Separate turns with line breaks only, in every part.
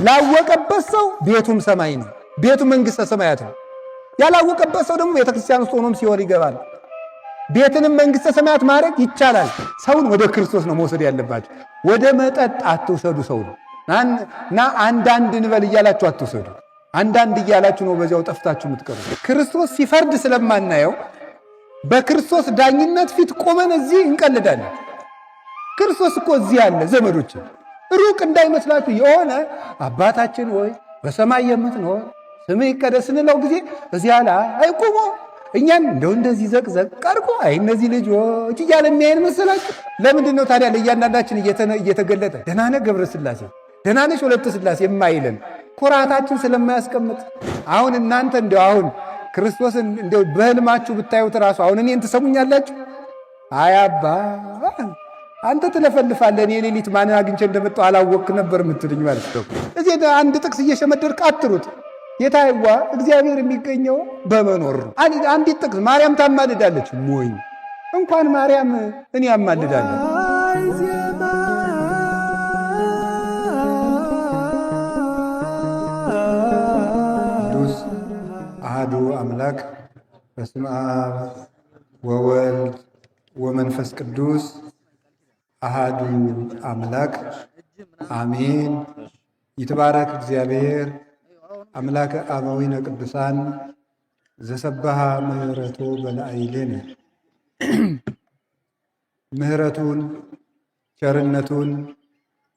ላወቀበት ሰው ቤቱም ሰማይ ነው፣ ቤቱ መንግሥተ ሰማያት ነው። ያላወቀበት ሰው ደግሞ ቤተክርስቲያን ውስጥ ሆኖም ሲወር ይገባል። ቤትንም መንግሥተ ሰማያት ማድረግ ይቻላል። ሰውን ወደ ክርስቶስ ነው መውሰድ ያለባቸው። ወደ መጠጥ አትውሰዱ። ሰው እና አንዳንድ እንበል እያላችሁ አትውሰዱ። አንዳንድ እያላችሁ ነው በዚያው ጠፍታችሁ የምትቀሩ። ክርስቶስ ሲፈርድ ስለማናየው በክርስቶስ ዳኝነት ፊት ቆመን እዚህ እንቀልዳለን። ክርስቶስ እኮ እዚህ ያለ ዘመዶች፣ ሩቅ እንዳይመስላችሁ። የሆነ አባታችን ወይ በሰማይ የምትኖር ስምህ ይቀደስ ስንለው ጊዜ እዚያ ላይ አይቆሞ እኛን እንደዚህ ዘቅዘቅ ቀርቆ እነዚህ ልጆች እያለ የሚያየን መሰላችሁ? ለምንድን ነው ታዲያ ለእያንዳንዳችን እየተገለጠ ደህና ነህ ገብረ ሥላሴ፣ ደህና ነሽ ወለተ ሥላሴ የማይለን? ኩራታችን ስለማያስቀምጥ። አሁን እናንተ አሁን ክርስቶስን በህልማችሁ ብታዩት ራሱ አሁን እኔን ትሰሙኛላችሁ? አይ አባ አንተ ትለፈልፋለህ፣ እኔ ሌሊት ማንን አግኝቼ እንደመጣሁ አላወቅክ ነበር የምትልኝ ማለት ነው። እዚህ አንድ ጥቅስ እየሸመደድክ አትሩት። የታይዋ እግዚአብሔር የሚገኘው በመኖር ነው። አንዲት ጥቅስ ማርያም ታማልዳለች። ሞኝ እንኳን ማርያም እኔ ያማልዳለሁ። ቅዱስ አሐዱ አምላክ በስመ አብ ወወልድ ወመንፈስ ቅዱስ አሐዱ አምላክ አሜን። ይትባረክ እግዚአብሔር አምላከ አበዊነ ቅዱሳን ዘሰባሃ ምህረቱ በላዕሌነ። ምህረቱን ቸርነቱን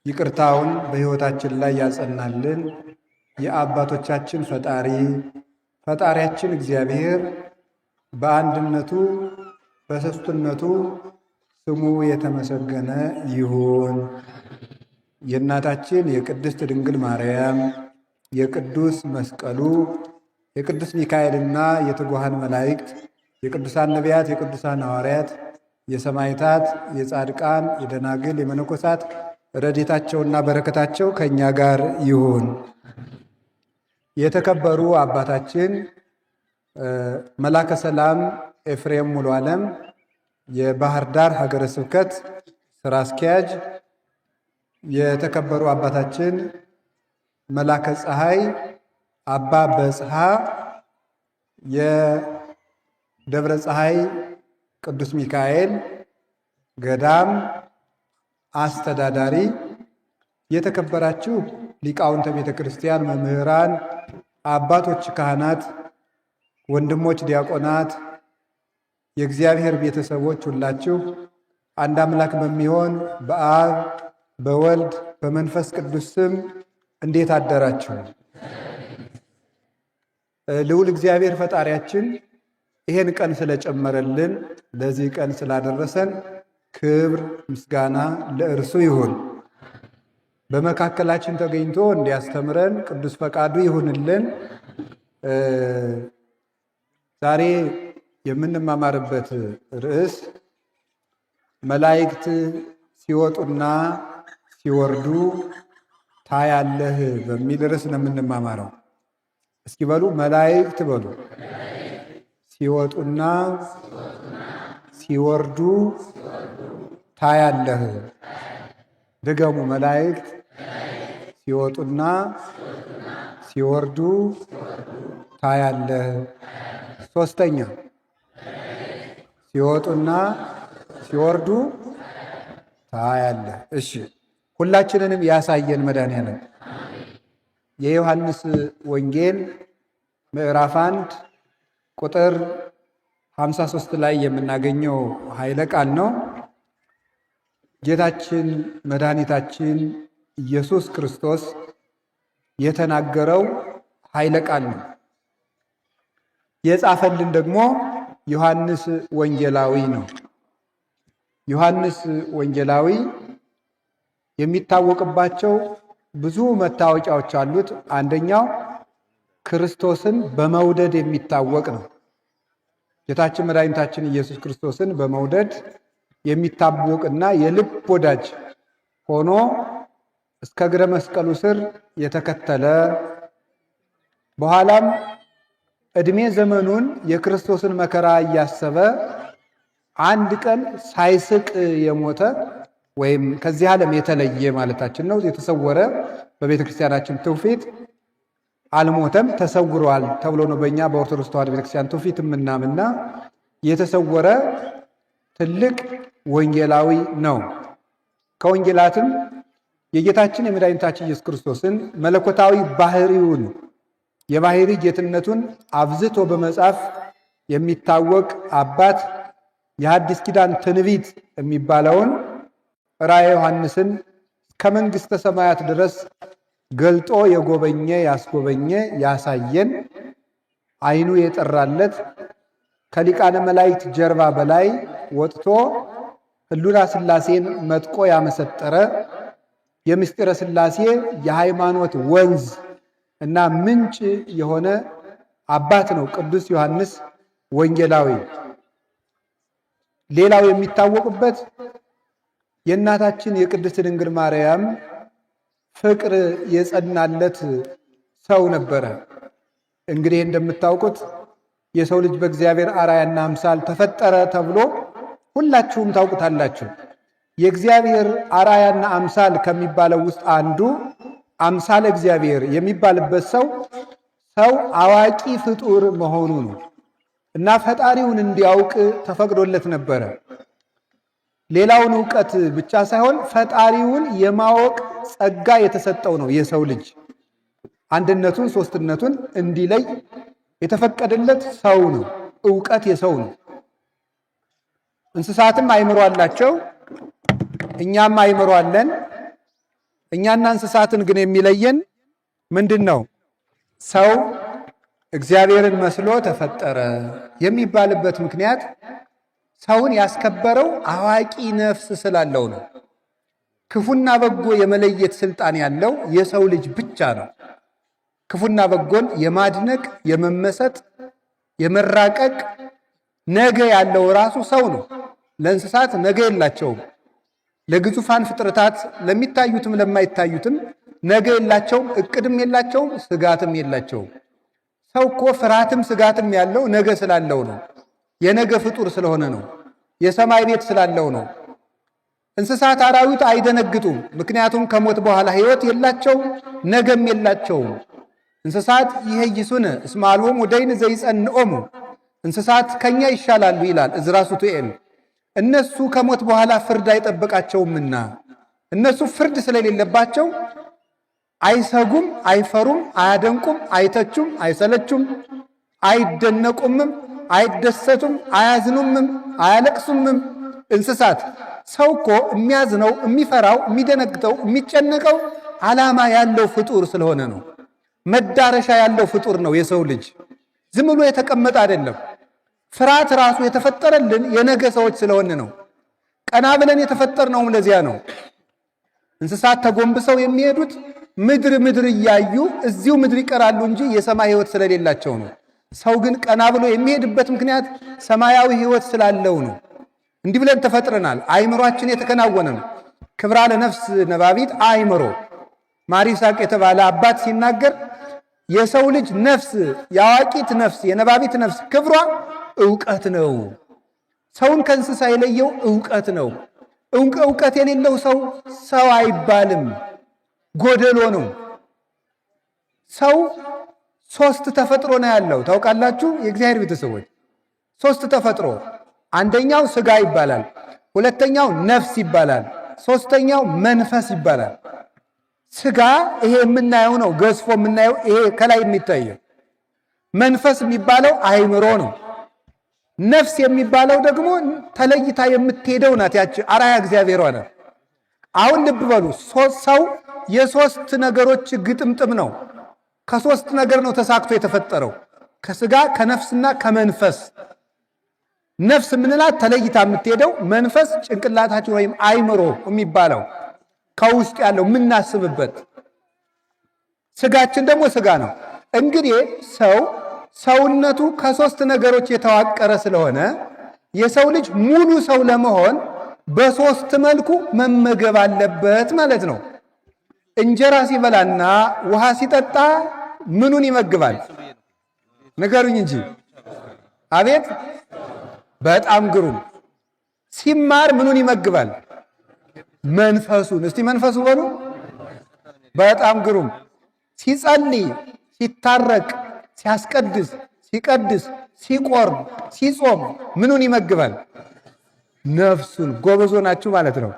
ይቅርታውን በሕይወታችን ላይ ያጸናልን የአባቶቻችን ፈጣሪያችን እግዚአብሔር በአንድነቱ በሦስትነቱ ስሙ የተመሰገነ ይሁን። የእናታችን የቅድስት ድንግል ማርያም የቅዱስ መስቀሉ የቅዱስ ሚካኤልና የትጉሃን መላእክት የቅዱሳን ነቢያት የቅዱሳን ሐዋርያት የሰማዕታት የጻድቃን የደናግል የመነኮሳት ረድኤታቸውና በረከታቸው ከእኛ ጋር ይሁን። የተከበሩ አባታችን መላከ ሰላም ኤፍሬም ሙሉ ዓለም የባህር ዳር ሀገረ ስብከት ስራ አስኪያጅ፣ የተከበሩ አባታችን መላከ ፀሐይ አባ በጽሐ የደብረ ፀሐይ ቅዱስ ሚካኤል ገዳም አስተዳዳሪ፣ የተከበራችሁ ሊቃውንተ ቤተ ክርስቲያን መምህራን፣ አባቶች ካህናት፣ ወንድሞች ዲያቆናት፣ የእግዚአብሔር ቤተሰቦች ሁላችሁ አንድ አምላክ በሚሆን በአብ በወልድ በመንፈስ ቅዱስ ስም እንዴት አደራችሁ? ልዑል እግዚአብሔር ፈጣሪያችን ይሄን ቀን ስለጨመረልን ለዚህ ቀን ስላደረሰን ክብር ምስጋና ለእርሱ ይሁን። በመካከላችን ተገኝቶ እንዲያስተምረን ቅዱስ ፈቃዱ ይሁንልን። ዛሬ የምንማማርበት ርዕስ መላእክት ሲወጡና ሲወርዱ ታያለህ በሚል ርዕስ ነው የምንማማረው። እስኪ በሉ መላእክት በሉ። ሲወጡና ሲወርዱ ታያለህ። ድገሙ። መላእክት ሲወጡና ሲወርዱ ታያለህ። ሶስተኛ ሲወጡና ሲወርዱ ታያለህ። እሺ ሁላችንንም ያሳየን መድኃኒዓለም። የዮሐንስ ወንጌል ምዕራፍ 1 ቁጥር 53 ላይ የምናገኘው ኃይለ ቃል ነው። ጌታችን መድኃኒታችን ኢየሱስ ክርስቶስ የተናገረው ኃይለ ቃል ነው። የጻፈልን ደግሞ ዮሐንስ ወንጌላዊ ነው። ዮሐንስ ወንጌላዊ የሚታወቅባቸው ብዙ መታወቂያዎች አሉት። አንደኛው ክርስቶስን በመውደድ የሚታወቅ ነው። ጌታችን መድኃኒታችን ኢየሱስ ክርስቶስን በመውደድ የሚታወቅና የልብ ወዳጅ ሆኖ እስከ እግረ መስቀሉ ስር የተከተለ በኋላም ዕድሜ ዘመኑን የክርስቶስን መከራ እያሰበ አንድ ቀን ሳይስቅ የሞተ ወይም ከዚህ ዓለም የተለየ ማለታችን ነው፣ የተሰወረ በቤተ ክርስቲያናችን ትውፊት አልሞተም ተሰውሯል ተብሎ ነው በእኛ በኦርቶዶክስ ተዋሕዶ ቤተክርስቲያን ትውፊት የምናምንና የተሰወረ ትልቅ ወንጌላዊ ነው። ከወንጌላትም የጌታችን የመድኃኒታችን ኢየሱስ ክርስቶስን መለኮታዊ ባህሪውን የባህሪ ጌትነቱን አብዝቶ በመጻፍ የሚታወቅ አባት የሐዲስ ኪዳን ትንቢት የሚባለውን ራእየ ዮሐንስን ከመንግሥተ ሰማያት ድረስ ገልጦ የጎበኘ ያስጎበኘ ያሳየን ዓይኑ የጠራለት ከሊቃነ መላእክት ጀርባ በላይ ወጥቶ ሕሉና ሥላሴን መጥቆ ያመሰጠረ የምስጢረ ሥላሴ የሃይማኖት ወንዝ እና ምንጭ የሆነ አባት ነው ቅዱስ ዮሐንስ ወንጌላዊ። ሌላው የሚታወቅበት የእናታችን የቅድስት ድንግል ማርያም ፍቅር የጸናለት ሰው ነበረ። እንግዲህ እንደምታውቁት የሰው ልጅ በእግዚአብሔር አርአያና አምሳል ተፈጠረ ተብሎ ሁላችሁም ታውቁታላችሁ። የእግዚአብሔር አርአያና አምሳል ከሚባለው ውስጥ አንዱ አምሳለ እግዚአብሔር የሚባልበት ሰው አዋቂ ፍጡር መሆኑ ነው እና ፈጣሪውን እንዲያውቅ ተፈቅዶለት ነበረ። ሌላውን ዕውቀት ብቻ ሳይሆን ፈጣሪውን የማወቅ ጸጋ የተሰጠው ነው። የሰው ልጅ አንድነቱን ሦስትነቱን እንዲለይ የተፈቀደለት ሰው ነው። ዕውቀት የሰው ነው። እንስሳትም አእምሮ አላቸው፣ እኛም አእምሮ አለን። እኛና እንስሳትን ግን የሚለየን ምንድን ነው? ሰው እግዚአብሔርን መስሎ ተፈጠረ የሚባልበት ምክንያት ሰውን ያስከበረው አዋቂ ነፍስ ስላለው ነው። ክፉና በጎ የመለየት ስልጣን ያለው የሰው ልጅ ብቻ ነው። ክፉና በጎን የማድነቅ የመመሰጥ የመራቀቅ ነገ ያለው ራሱ ሰው ነው። ለእንስሳት ነገ የላቸውም። ለግዙፋን ፍጥረታት ለሚታዩትም ለማይታዩትም ነገ የላቸውም፣ እቅድም የላቸውም፣ ስጋትም የላቸውም። ሰው እኮ ፍርሃትም ስጋትም ያለው ነገ ስላለው ነው። የነገ ፍጡር ስለሆነ ነው። የሰማይ ቤት ስላለው ነው። እንስሳት አራዊት አይደነግጡም፣ ምክንያቱም ከሞት በኋላ ሕይወት የላቸውም፣ ነገም የላቸውም። እንስሳት ይሄይሱነ እስመ አልቦሙ ደይን ዘይጸንዖሙ፣ እንስሳት ከኛ ይሻላሉ ይላል ዕዝራ ሱቱኤል። እነሱ ከሞት በኋላ ፍርድ አይጠብቃቸውምና እነሱ ፍርድ ስለሌለባቸው አይሰጉም፣ አይፈሩም፣ አያደንቁም፣ አይተቹም፣ አይሰለቹም፣ አይደነቁምም፣ አይደሰቱም፣ አያዝኑምም፣ አያለቅሱምም። እንስሳት ሰው እኮ የሚያዝነው፣ የሚፈራው፣ የሚደነግጠው፣ የሚጨነቀው ዓላማ ያለው ፍጡር ስለሆነ ነው። መዳረሻ ያለው ፍጡር ነው የሰው ልጅ። ዝም ብሎ የተቀመጠ አይደለም። ፍርሃት ራሱ የተፈጠረልን የነገ ሰዎች ስለሆነ ነው። ቀና ብለን የተፈጠርነውም ለዚያ ነው። እንስሳት ተጎንብሰው የሚሄዱት ምድር ምድር እያዩ እዚሁ ምድር ይቀራሉ እንጂ የሰማይ ሕይወት ስለሌላቸው ነው። ሰው ግን ቀና ብሎ የሚሄድበት ምክንያት ሰማያዊ ሕይወት ስላለው ነው። እንዲህ ብለን ተፈጥረናል። አእምሯችን የተከናወነ ነው። ክብራ ለነፍስ ነባቢት አእምሮ። ማር ይስሐቅ የተባለ አባት ሲናገር የሰው ልጅ ነፍስ፣ የአዋቂት ነፍስ፣ የነባቢት ነፍስ ክብሯ ዕውቀት ነው። ሰውን ከእንስሳ የለየው ዕውቀት ነው። ዕውቀት የሌለው ሰው አይባልም፣ ጎደሎ ነው። ሰው ሶስት ተፈጥሮ ነው ያለው። ታውቃላችሁ የእግዚአብሔር ቤተሰቦች፣ ሶስት ተፈጥሮ። አንደኛው ሥጋ ይባላል፣ ሁለተኛው ነፍስ ይባላል፣ ሶስተኛው መንፈስ ይባላል። ሥጋ ይሄ የምናየው ነው፣ ገዝፎ የምናየው ይሄ ከላይ የሚታየው። መንፈስ የሚባለው አእምሮ ነው። ነፍስ የሚባለው ደግሞ ተለይታ የምትሄደው ናት። ያቺ አርአያ እግዚአብሔር ሆነ። አሁን ልብ በሉ፣ ሰው የሶስት ነገሮች ግጥምጥም ነው። ከሶስት ነገር ነው ተሳክቶ የተፈጠረው፣ ከሥጋ ከነፍስና ከመንፈስ። ነፍስ የምንላት ተለይታ የምትሄደው፣ መንፈስ ጭንቅላታችን ወይም አእምሮ የሚባለው ከውስጥ ያለው የምናስብበት፣ ሥጋችን ደግሞ ሥጋ ነው። እንግዲህ ሰውነቱ ከሶስት ነገሮች የተዋቀረ ስለሆነ የሰው ልጅ ሙሉ ሰው ለመሆን በሶስት መልኩ መመገብ አለበት ማለት ነው። እንጀራ ሲበላና ውሃ ሲጠጣ ምኑን ይመግባል? ንገሩኝ እንጂ። አቤት በጣም ግሩም። ሲማር ምኑን ይመግባል? መንፈሱን። እስቲ መንፈሱ በሉ። በጣም ግሩም። ሲጸልይ፣ ሲታረቅ፣ ሲያስቀድስ፣ ሲቀድስ፣ ሲቆርብ፣ ሲጾም ምኑን ይመግባል? ነፍሱን። ጎበዞ ናችሁ ማለት ነው።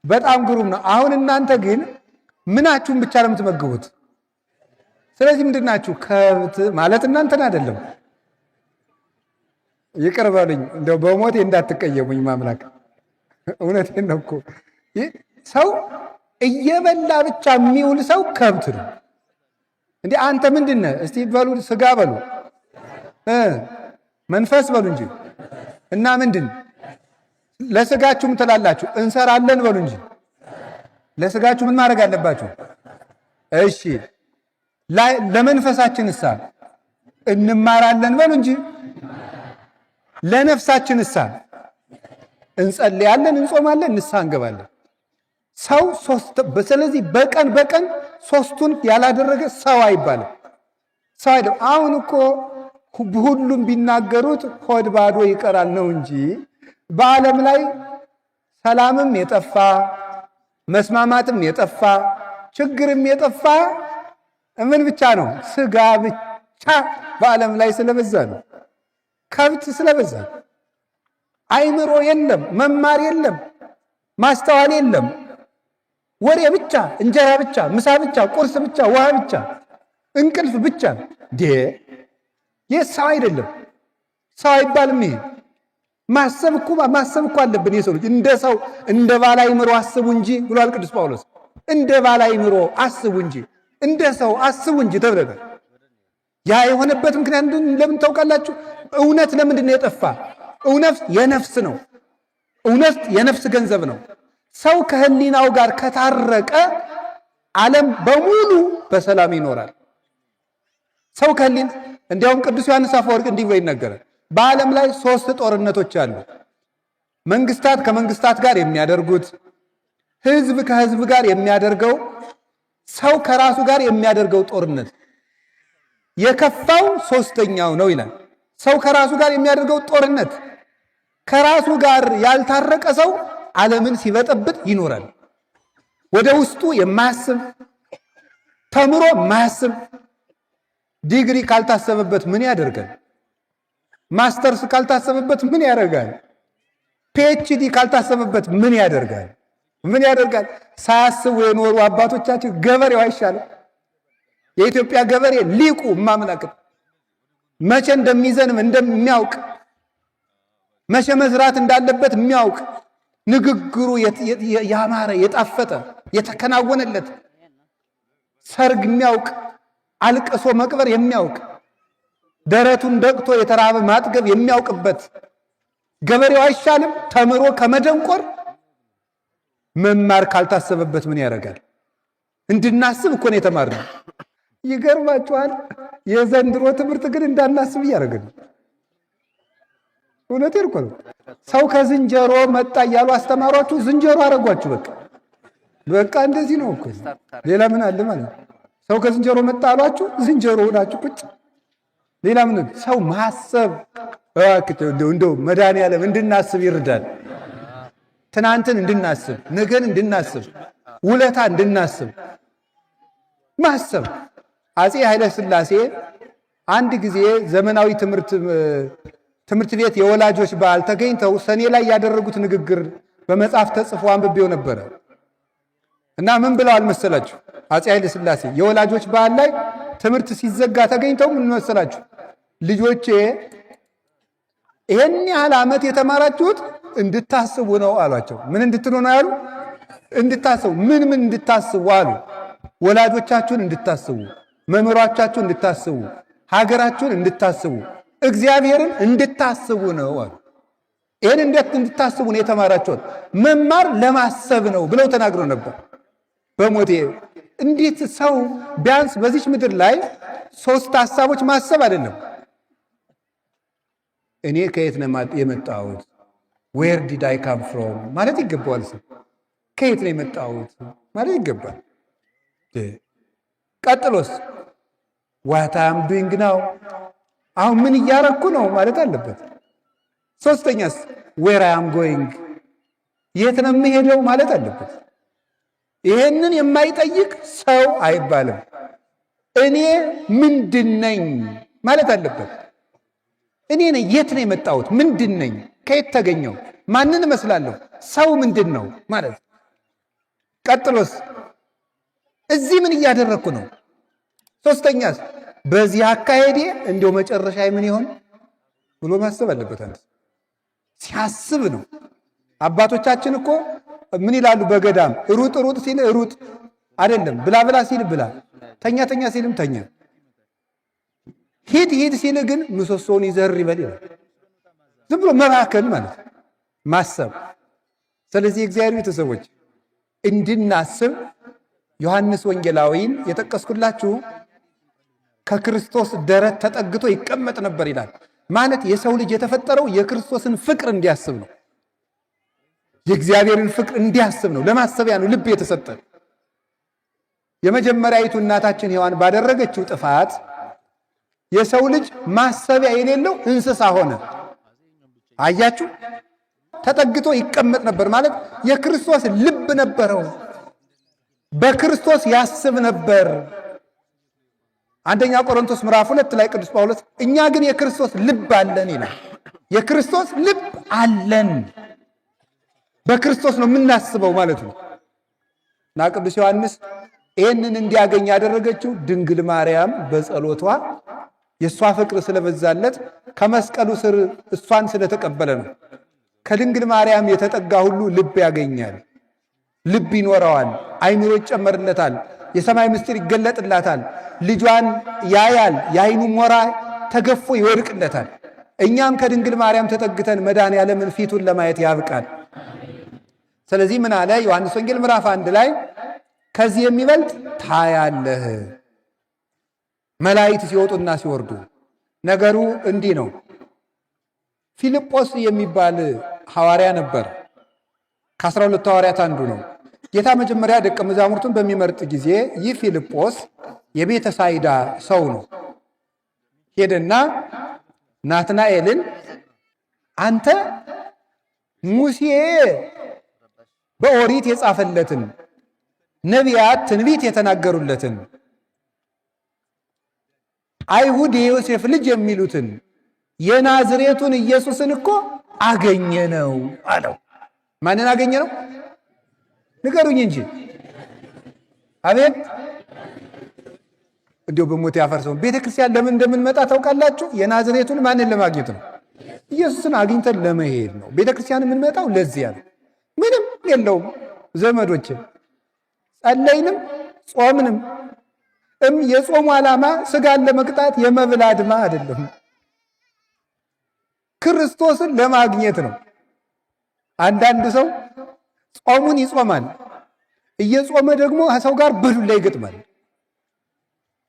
በጣም ግሩም ነው። አሁን እናንተ ግን ምናችሁን ብቻ ነው የምትመግቡት? ስለዚህ ምንድን ናችሁ? ከብት ማለት እናንተን አይደለም። ይቅር በሉኝ እንደው በሞቴ እንዳትቀየሙኝ ማምላክ። እውነቴን ነው እኮ ሰው እየበላ ብቻ የሚውል ሰው ከብት ነው። እንዴ አንተ ምንድን ነህ? እስቲ በሉ ስጋ በሉ መንፈስ በሉ እንጂ እና ምንድን ለስጋችሁም ትላላችሁ እንሰራለን በሉ እንጂ ለስጋችሁ ምን ማድረግ አለባችሁ? እሺ ለመንፈሳችንሳ እንማራለን በሉ እንጂ ለነፍሳችንሳ እንጸልያለን፣ እንጾማለን፣ ንስሐ እንገባለን። ሰው ስለዚህ በቀን ሶስቱን ያላደረገ ሰው አይባልም። ሰው አይደለም። አሁን እኮ ሁሉም ቢናገሩት ሆድ ባዶ ይቀራል ነው እንጂ በዓለም ላይ ሰላምም የጠፋ መስማማትም የጠፋ ችግርም የጠፋ ምን ብቻ ነው? ስጋ ብቻ በዓለም ላይ ስለበዛ ነው። ከብት ስለበዛ ነው። አይምሮ የለም፣ መማር የለም፣ ማስተዋል የለም። ወሬ ብቻ፣ እንጀራ ብቻ፣ ምሳ ብቻ፣ ቁርስ ብቻ፣ ውሃ ብቻ፣ እንቅልፍ ብቻ። ይህ ሰው አይደለም፣ ሰው አይባልም። ይሄ ማሰብ እኮ አለብን። የሰው ልጅ እንደ ሰው እንደ ባለ አእምሮ አስቡ እንጂ ብሏል ቅዱስ ጳውሎስ። እንደ ባለ አእምሮ አስቡ እንጂ እንደ ሰው አስቡ እንጂ ተብለናል። ያ የሆነበት ምክንያት ለምን ታውቃላችሁ? እውነት ለምንድን ነው የጠፋ? እውነት የነፍስ ነው። እውነት የነፍስ ገንዘብ ነው። ሰው ከህሊናው ጋር ከታረቀ ዓለም በሙሉ በሰላም ይኖራል። ሰው ከህሊና እንዲያውም ቅዱስ ዮሐንስ አፈወርቅ እንዲህ ብሎ ይናገራል። በዓለም ላይ 3 ጦርነቶች አሉ። መንግስታት ከመንግስታት ጋር የሚያደርጉት፣ ህዝብ ከህዝብ ጋር የሚያደርገው፣ ሰው ከራሱ ጋር የሚያደርገው ጦርነት የከፋው 3ኛው ነው ይላል። ሰው ከራሱ ጋር የሚያደርገው ጦርነት። ከራሱ ጋር ያልታረቀ ሰው ዓለምን ሲበጠብጥ ይኖራል። ወደ ውስጡ የማያስብ ተምሮ የማያስብ ዲግሪ ካልታሰበበት ምን ያደርጋል? ማስተርስ ካልታሰበበት ምን ያደርጋል? ፒኤችዲ ካልታሰበበት ምን ያደርጋል? ምን ያደርጋል? ሳያስቡ የኖሩ አባቶቻችን ገበሬው አይሻልም? የኢትዮጵያ ገበሬ ሊቁ ማምላክ መቼ እንደሚዘንም እንደሚያውቅ መቼ መዝራት እንዳለበት የሚያውቅ ንግግሩ ያማረ የጣፈጠ የተከናወነለት ሰርግ የሚያውቅ አልቅሶ መቅበር የሚያውቅ ደረቱን ደቅቶ የተራበ ማጥገብ የሚያውቅበት ገበሬው አይሻልም? ተምሮ ከመደንቆር መማር ካልታሰበበት ምን ያደርጋል? እንድናስብ እኮ ነው የተማርነው። ይገርማችኋል። የዘንድሮ ትምህርት ግን እንዳናስብ እያደረግን ነው። እውነቴን እኮ ነው። ሰው ከዝንጀሮ መጣ እያሉ አስተማሯችሁ፣ ዝንጀሮ አረጓችሁ። በቃ እንደዚህ ነው እኮ። ሌላ ምን አለ ማለት ነው? ሰው ከዝንጀሮ መጣ አሏችሁ፣ ዝንጀሮ ሆናችሁ ቁጭ። ሌላ ምን? ሰው ማሰብ እንደው መድኃኒዓለም እንድናስብ ይርዳል። ትናንትን እንድናስብ፣ ነገን እንድናስብ፣ ውለታ እንድናስብ ማሰብ። አፄ ኃይለ ሥላሴ አንድ ጊዜ ዘመናዊ ትምህርት ቤት የወላጆች በዓል ተገኝተው ሰኔ ላይ ያደረጉት ንግግር በመጽሐፍ ተጽፎ አንብቤው ነበረ እና ምን ብለዋል መሰላችሁ? አፄ ኃይለ ሥላሴ የወላጆች በዓል ላይ ትምህርት ሲዘጋ ተገኝተው ምን መሰላችሁ? ልጆቼ ይሄን ያህል ዓመት የተማራችሁት እንድታስቡ ነው አሏቸው። ምን እንድትሉ ነው ያሉ? እንድታስቡ። ምን እንድታስቡ አሉ? ወላጆቻችሁን እንድታስቡ፣ መምህራቻችሁን እንድታስቡ፣ ሀገራችሁን እንድታስቡ፣ እግዚአብሔርን እንድታስቡ ነው አሉ። ይህን እንድታስቡ ነው የተማራችሁት። መማር ለማሰብ ነው ብለው ተናግረው ነበር። በሞቴ እንዴት ሰው ቢያንስ በዚች ምድር ላይ 3 ሐሳቦች ማሰብ አይደለም። እኔ ከየት ነው የመጣሁት? ዌር ዲድ አይ ካም ፍሮም ማለት ይገባዋል። ሰው ከየት ነው የመጣሁት ማለት ይገባል። ቀጥሎስ ዋት አም ዱይንግ ናው፣ አሁን ምን እያረኩ ነው ማለት አለበት። ሶስተኛስ ዌር አይ አም ጎይንግ፣ የት ነው የምሄደው ማለት አለበት። ይሄንን የማይጠይቅ ሰው አይባልም። እኔ ምንድነኝ ማለት አለበት። እኔ ነኝ፣ የት ነው የመጣሁት? ምንድነኝ? ከየት ተገኘው? ማንን እመስላለሁ? ሰው ምንድነው ማለት። ቀጥሎስ እዚህ ምን እያደረግኩ ነው? ሶስተኛስ በዚህ አካሄዴ እንዲያው መጨረሻ ምን ይሆን ብሎ ማሰብ አለበት። አንተ ሲያስብ ነው። አባቶቻችን እኮ ምን ይላሉ? በገዳም ሩጥ ሩጥ ሲል ሩጥ አይደለም፣ ብላ ብላ ሲል ብላ፣ ተኛ ተኛ ሲልም ተኛ፣ ሂድ ሂድ ሲል ግን ምሰሶውን ይዘር ይበል ይላል። ዝም ብሎ መባከን ማለት ማሰብ። ስለዚህ እግዚአብሔር ቤተሰቦች እንድናስብ ዮሐንስ ወንጌላዊን የጠቀስኩላችሁ ከክርስቶስ ደረት ተጠግቶ ይቀመጥ ነበር ይላል። ማለት የሰው ልጅ የተፈጠረው የክርስቶስን ፍቅር እንዲያስብ ነው። የእግዚአብሔርን ፍቅር እንዲያስብ ነው። ለማሰቢያ ነው ልብ የተሰጠ። የመጀመሪያይቱ እናታችን ሔዋን ባደረገችው ጥፋት የሰው ልጅ ማሰቢያ የሌለው እንስሳ ሆነ። አያችሁ፣ ተጠግቶ ይቀመጥ ነበር ማለት የክርስቶስ ልብ ነበረው። በክርስቶስ ያስብ ነበር። አንደኛ ቆሮንቶስ ምዕራፍ 2 ላይ ቅዱስ ጳውሎስ እኛ ግን የክርስቶስ ልብ አለን ይላል። የክርስቶስ ልብ አለን፣ በክርስቶስ ነው የምናስበው ማለት ነው። እና ቅዱስ ዮሐንስ ይህንን እንዲያገኝ ያደረገችው ድንግል ማርያም በጸሎቷ የእሷ ፍቅር ስለበዛለት ከመስቀሉ ስር እሷን ስለተቀበለ ነው። ከድንግል ማርያም የተጠጋ ሁሉ ልብ ያገኛል፣ ልብ ይኖረዋል፣ አይምሮ ይጨመርለታል፣ የሰማይ ምስጢር ይገለጥላታል፣ ልጇን ያያል፣ የአይኑ ሞራ ተገፎ ይወድቅለታል። እኛም ከድንግል ማርያም ተጠግተን መድኃኔዓለምን ፊቱን ለማየት ያብቃል። ስለዚህ ምን አለ ዮሐንስ ወንጌል ምዕራፍ 1 ላይ ከዚህ የሚበልጥ ታያለህ። መላእክት ሲወጡና ሲወርዱ ነገሩ እንዲህ ነው። ፊልጶስ የሚባል ሐዋርያ ነበር። ከ12 ሐዋርያት አንዱ ነው። ጌታ መጀመሪያ ደቀ መዛሙርቱን በሚመርጥ ጊዜ ይህ ፊልጶስ የቤተ ሳይዳ ሰው ነው። ሄደና ናትናኤልን አንተ ሙሴ በኦሪት የጻፈለትን ነቢያት ትንቢት የተናገሩለትን አይሁድ የዮሴፍ ልጅ የሚሉትን የናዝሬቱን ኢየሱስን እኮ አገኘ ነው አለው። ማንን አገኘ ነው? ንገሩኝ እንጂ። አቤት እንዲሁ በሞት ያፈርሰው። ቤተ ክርስቲያን ለምን እንደምንመጣ ታውቃላችሁ? የናዝሬቱን ማንን ለማግኘት ነው? ኢየሱስን አግኝተን ለመሄድ ነው። ቤተ ክርስቲያን የምንመጣው ለዚያ ነው። ምንም የለውም ዘመዶች። ጸለይንም ጾምንም የጾሙ ዓላማ ስጋን ለመቅጣት የመብል አድማ አይደለም፣ ክርስቶስን ለማግኘት ነው። አንዳንድ ሰው ጾሙን ይጾማል፣ እየጾመ ደግሞ ከሰው ጋር በዱላ ይገጥማል።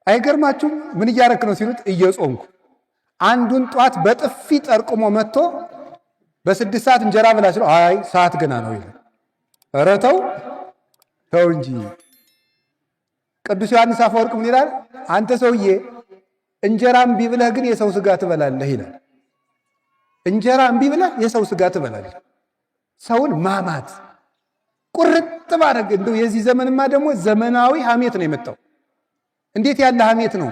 አይገርማችሁም? ምን እያረክ ነው ሲሉት እየጾምኩ። አንዱን ጧት በጥፊ ጠርቅሞ መጥቶ በ6 ሰዓት እንጀራ ብላ ሲለው አይ ሰዓት ገና ነው ይላል። ኧረ ተው እንጂ። ቅዱስ ዮሐንስ አፈወርቅ ምን ይላል? አንተ ሰውዬ እንጀራ እምቢ ብለህ ግን የሰው ስጋ ትበላለህ ይላል። እንጀራ እምቢ ብለህ የሰው ስጋ ትበላለህ። ሰውን ማማት ቁርጥ ማድረግ። እንደው የዚህ ዘመንማ ደግሞ ዘመናዊ ሐሜት ነው የመጣው። እንዴት ያለ ሐሜት ነው!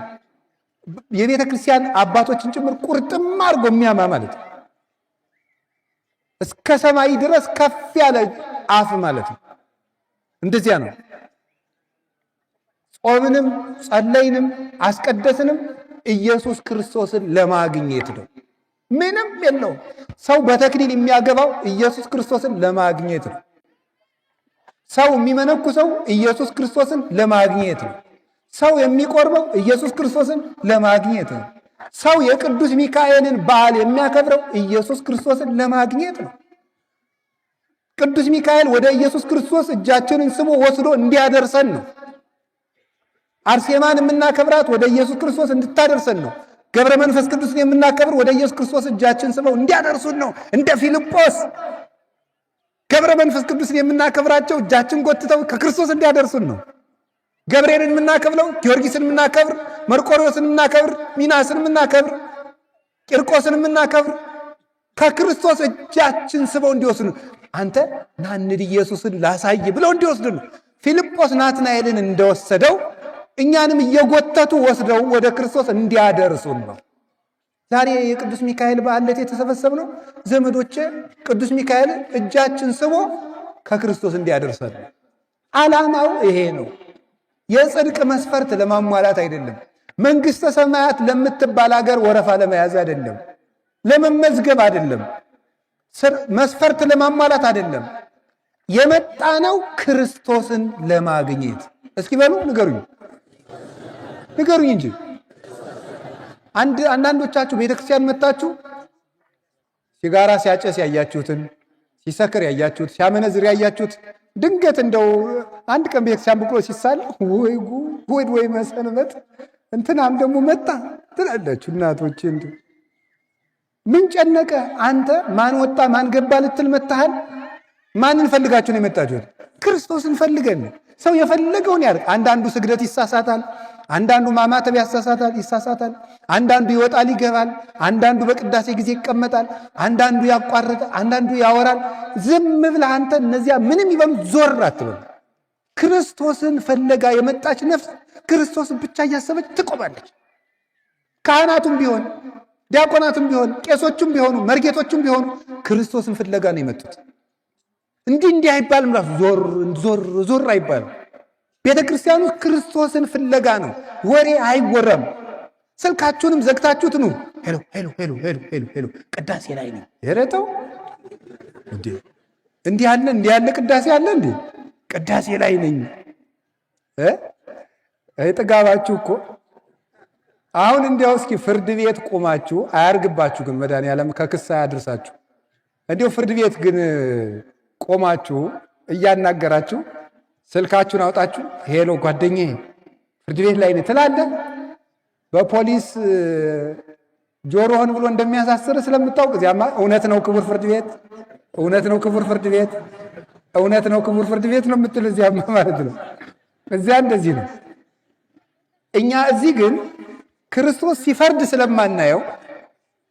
የቤተ ክርስቲያን አባቶችን ጭምር ቁርጥም አድርጎ የሚያማ ማለት ነው። እስከ ሰማይ ድረስ ከፍ ያለ አፍ ማለት ነው። እንደዚያ ነው። ጾምንም ጸለይንም አስቀደስንም ኢየሱስ ክርስቶስን ለማግኘት ነው። ምንም የለውም። ሰው በተክሊል የሚያገባው ኢየሱስ ክርስቶስን ለማግኘት ነው። ሰው የሚመነኩሰው ኢየሱስ ክርስቶስን ለማግኘት ነው። ሰው የሚቆርበው ኢየሱስ ክርስቶስን ለማግኘት ነው። ሰው የቅዱስ ሚካኤልን በዓል የሚያከብረው ኢየሱስ ክርስቶስን ለማግኘት ነው። ቅዱስ ሚካኤል ወደ ኢየሱስ ክርስቶስ እጃችንን ስሞ ወስዶ እንዲያደርሰን ነው። አርሴማን የምናከብራት ወደ ኢየሱስ ክርስቶስ እንድታደርሰን ነው። ገብረ መንፈስ ቅዱስን የምናከብር ወደ ኢየሱስ ክርስቶስ እጃችን ስመው እንዲያደርሱን ነው። እንደ ፊልጶስ ገብረ መንፈስ ቅዱስን የምናከብራቸው እጃችን ጎትተው ከክርስቶስ እንዲያደርሱን ነው። ገብርኤልን የምናከብረው ጊዮርጊስን የምናከብር፣ መርቆሬዎስን የምናከብር፣ ሚናስን የምናከብር፣ ቂርቆስን የምናከብር ከክርስቶስ እጃችን ስበው እንዲወስዱ አንተ ናንድ ኢየሱስን ላሳይ ብለው እንዲወስዱ ነው። ፊልጶስ ናትናኤልን እንደወሰደው እኛንም እየጎተቱ ወስደው ወደ ክርስቶስ እንዲያደርሱን ነው። ዛሬ የቅዱስ ሚካኤል በዓል ዕለት የተሰበሰብነው ዘመዶቼ ቅዱስ ሚካኤል እጃችን ስቦ ከክርስቶስ እንዲያደርሰን ነው። ዓላማው ይሄ ነው። የጽድቅ መስፈርት ለማሟላት አይደለም። መንግሥተ ሰማያት ለምትባል ሀገር ወረፋ ለመያዝ አይደለም። ለመመዝገብ አይደለም። መስፈርት ለማሟላት አይደለም። የመጣ ነው ክርስቶስን ለማግኘት። እስኪ በሉ ንገሩኝ እንጂ አንዳንዶቻችሁ ቤተክርስቲያን መጣችሁ ሲጋራ ሲያጨስ ያያችሁትን፣ ሲሰክር ያያችሁት፣ ሲያመነዝር ያያችሁት ድንገት እንደው አንድ ቀን ቤተክርስቲያን ብሎ ሲሳል ወይ ጉድ ወይ መሰንበት እንትናም ደግሞ መጣ ትላላችሁ እናቶች። እንዴ ምን ጨነቀ? አንተ ማን ወጣ ማን ገባ ልትል መጣሃል? ማንን ፈልጋችሁ ነው የመጣችሁት? ክርስቶስን ፈልገን። ሰው የፈለገውን ያድርግ። አንዳንዱ ስግደት ይሳሳታል፣ አንዳንዱ ማማተብ ይሳሳታል፣ አንዳንዱ ይወጣል ይገባል፣ አንዳንዱ በቅዳሴ ጊዜ ይቀመጣል፣ አንዳንዱ ያቋርጣል፣ አንዳንዱ ያወራል። ዝም ብለህ አንተ እነዚያ ምንም ይበሉ ዞር አትበል። ክርስቶስን ፈለጋ የመጣች ነፍስ ክርስቶስን ብቻ እያሰበች ትቆማለች። ካህናቱም ቢሆን ዲያቆናቱም ቢሆን ቄሶቹም ቢሆኑ መርጌቶቹም ቢሆኑ ክርስቶስን ፍለጋ ነው የመጡት። እንዲህ አይባልም። ራሱ ዞር አይባልም። ቤተ ክርስቲያኑ ክርስቶስን ፍለጋ ነው። ወሬ አይወራም። ስልካችሁንም ዘግታችሁት ነው ሄሎ ቅዳሴ ላይ ነው የረተው እንዲህ ያለ ቅዳሴ አለ እንዴ? ቅዳሴ ላይ ነኝ ጥጋባችሁ እኮ። አሁን እንዲያው እስኪ ፍርድ ቤት ቆማችሁ አያርግባችሁ፣ ግን መድኃኒዓለም ከክስ አያድርሳችሁ። እንዲያው ፍርድ ቤት ግን ቆማችሁ እያናገራችሁ ስልካችሁን አውጣችሁ ሄሎ ጓደኛዬ ፍርድ ቤት ላይ ነኝ ትላለህ። በፖሊስ ጆሮህን ብሎ እንደሚያሳስር ስለምታውቅ እዚያማ እውነት ነው ክቡር ፍርድ ቤት፣ እውነት ነው ክቡር ፍርድ ቤት፣ እውነት ነው ክቡር ፍርድ ቤት ነው የምትል እዚያማ ማለት ነው። እዚያ እንደዚህ ነው። እኛ እዚህ ግን ክርስቶስ ሲፈርድ ስለማናየው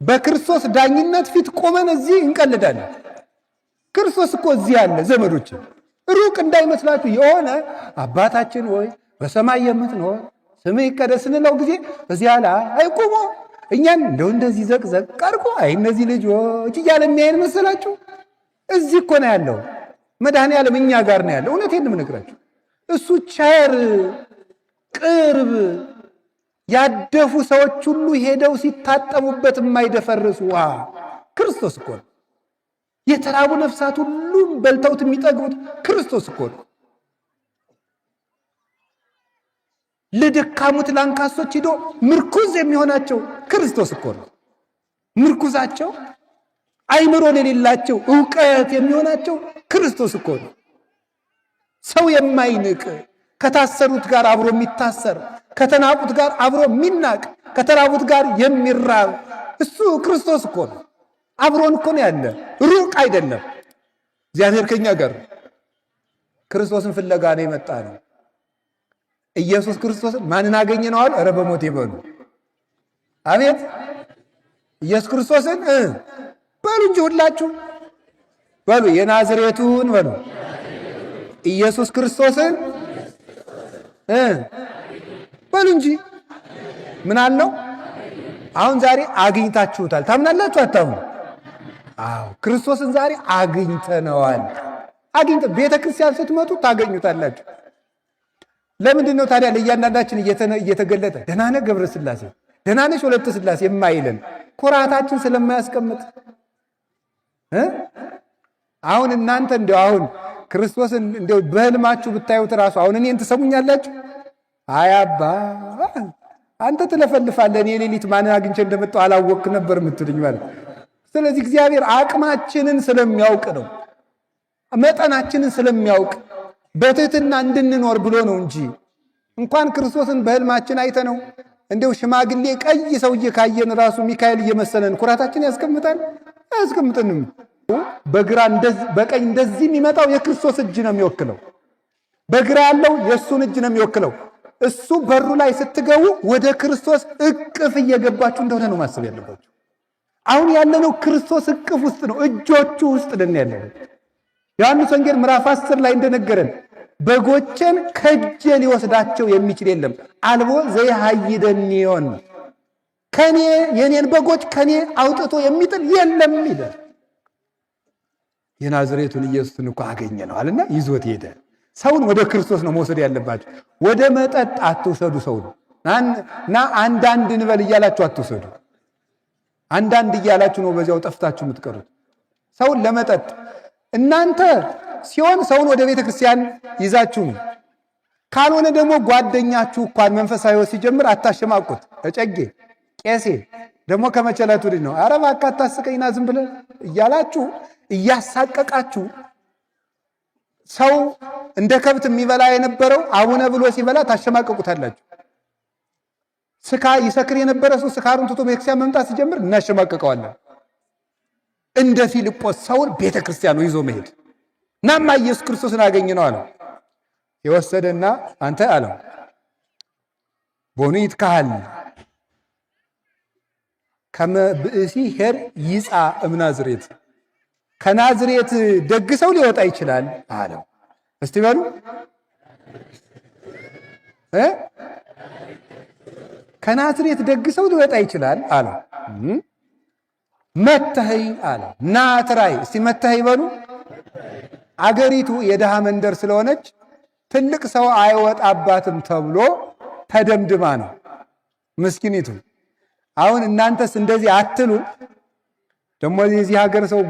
በክርስቶስ ዳኝነት ፊት ቆመን እዚህ እንቀልዳለን። ክርስቶስ እኮ እዚህ ያለ ዘመዶች፣ ሩቅ እንዳይመስላችሁ። የሆነ አባታችን ወይ በሰማይ የምትኖር ስምህ ይቀደስ ስንለው ጊዜ እዚያ ላይ አይቆሞ እኛን እንደው እንደዚህ ዘቅዘቅ ቀርቆ አይ እነዚህ ልጆች እያለ የሚያየን መሰላችሁ? እዚህ እኮ ነው ያለው መድኃኔዓለም እኛ ጋር ነው ያለው። እውነቴን ነው የምነግራችሁ። እሱ ቸር ቅርብ፣ ያደፉ ሰዎች ሁሉ ሄደው ሲታጠቡበት የማይደፈርስ ውሃ ክርስቶስ እኮ ነው። የተራቡ ነፍሳት ሁሉም በልተውት የሚጠግቡት ክርስቶስ እኮ ነው። ለደካሙት ላንካሶች ሂዶ ምርኩዝ የሚሆናቸው ክርስቶስ እኮ ነው። ምርኩዛቸው አይምሮ የሌላቸው ዕውቀት የሚሆናቸው ክርስቶስ እኮ ነው። ሰው የማይንቅ ከታሰሩት ጋር አብሮ የሚታሰር ከተናቁት ጋር አብሮ የሚናቅ ከተራቡት ጋር የሚራብ እሱ ክርስቶስ እኮ ነው። አብሮን እኮ ነው ያለ፣ ሩቅ አይደለም። እግዚአብሔር ከኛ ጋር ክርስቶስን ፍለጋ ነው የመጣ ነው። ኢየሱስ ክርስቶስን ማንን አገኘ ነው አሉ? ኧረ በሞት ይበሉ። አቤት ኢየሱስ ክርስቶስን በሉ እንጂ ሁላችሁ በሉ፣ የናዝሬቱን በሉ ኢየሱስ ክርስቶስን በሉ እንጂ ምን አለው? አሁን ዛሬ አግኝታችሁታል። ታምናላችሁ አታምኑ? አዎ ክርስቶስን ዛሬ አግኝተነዋል። ቤተ ክርስቲያን ስትመጡ ታገኙታላችሁ። ለምንድን ነው ታዲያ ለእያንዳንዳችን እየተገለጠ ደህና ነህ ገብረ ሥላሴ፣ ደህና ነሽ ወለተ ሥላሴ የማይለን? ኩራታችን ስለማያስቀምጥ። አሁን እናንተ እንደው አሁን ክርስቶስን እንደው በህልማችሁ ብታዩት ራሱ አሁን እኔን ትሰሙኛላችሁ? አይ አባ አንተ ትለፈልፋለህ፣ እኔ ሌሊት ማንን አግኝቼ እንደመጣሁ አላወቅክ ነበር የምትሉኝ ማለት። ስለዚህ እግዚአብሔር አቅማችንን ስለሚያውቅ ነው፣ መጠናችንን ስለሚያውቅ በትህትና እንድንኖር ብሎ ነው እንጂ እንኳን ክርስቶስን በህልማችን አይተነው እንደው ሽማግሌ ቀይ ሰውዬ ካየን ራሱ ሚካኤል እየመሰለን ኩራታችን ያስቀምጣል? አያስቀምጥንም። በግራ በቀኝ እንደዚህ የሚመጣው የክርስቶስ እጅ ነው የሚወክለው። በግራ ያለው የእሱን እጅ ነው የሚወክለው። እሱ በሩ ላይ ስትገቡ ወደ ክርስቶስ እቅፍ እየገባችሁ እንደሆነ ነው ማሰብ ያለባችሁ። አሁን ያለነው ክርስቶስ እቅፍ ውስጥ ነው፣ እጆቹ ውስጥ ነን ያለነው። ዮሐንስ ወንጌል ምዕራፍ 10 ላይ እንደነገረን በጎቼን ከእጄ ሊወስዳቸው የሚችል የለም። አልቦ ዘይሃይደኒዮን ከኔ የኔን በጎች ከኔ አውጥቶ የሚጥል የለም ይላል። የናዝሬቱን ኢየሱስን እኮ አገኘ ነው አለና ይዞት ሄደ። ሰውን ወደ ክርስቶስ ነው መውሰድ ያለባቸው። ወደ መጠጥ አትውሰዱ። ሰውን እና አንዳንድ እንበል እያላችሁ አትውሰዱ። አንዳንድ እያላችሁ ነው በዚያው ጠፍታችሁ የምትቀሩት። ሰውን ለመጠጥ እናንተ ሲሆን ሰውን ወደ ቤተ ክርስቲያን ይዛችሁ ነው። ካልሆነ ደግሞ ጓደኛችሁ እንኳን መንፈሳዊ ሕይወት ሲጀምር አታሸማቁት። እጨጌ ቄሴ ደግሞ ከመቸለቱ ልጅ ነው። ኧረ እባክህ አታስቀኝና ዝም ብለህ እያላችሁ እያሳቀቃችሁ ሰው እንደ ከብት የሚበላ የነበረው አቡነ ብሎ ሲበላ ታሸማቀቁታላችሁ። ይሰክር የነበረ ሰው ስካሩን ትቶ ቤተክርስቲያን መምጣት ሲጀምር እናሸማቀቀዋለን። እንደ ፊልጶስ ሰውን ቤተክርስቲያኑ ይዞ መሄድ ናማ ኢየሱስ ክርስቶስን አገኘ ነው አለው። የወሰደና አንተ አለው ቦኑ ይትካሃል ከመ ብእሲ ሄር ይጻ እምናዝሬት ከናዝሬት ደግ ሰው ሊወጣ ይችላል አለው። እስቲ በሉ ከናዝሬት ደግ ሰው ሊወጣ ይችላል አለው። መተኸይ አለው። ናትራይ እስቲ መተኸይ በሉ። አገሪቱ የድሃ መንደር ስለሆነች ትልቅ ሰው አይወጣባትም ተብሎ ተደምድማ ነው ምስኪኒቱ። አሁን እናንተስ እንደዚህ አትሉ? ደግሞ የዚህ ሀገር ሰው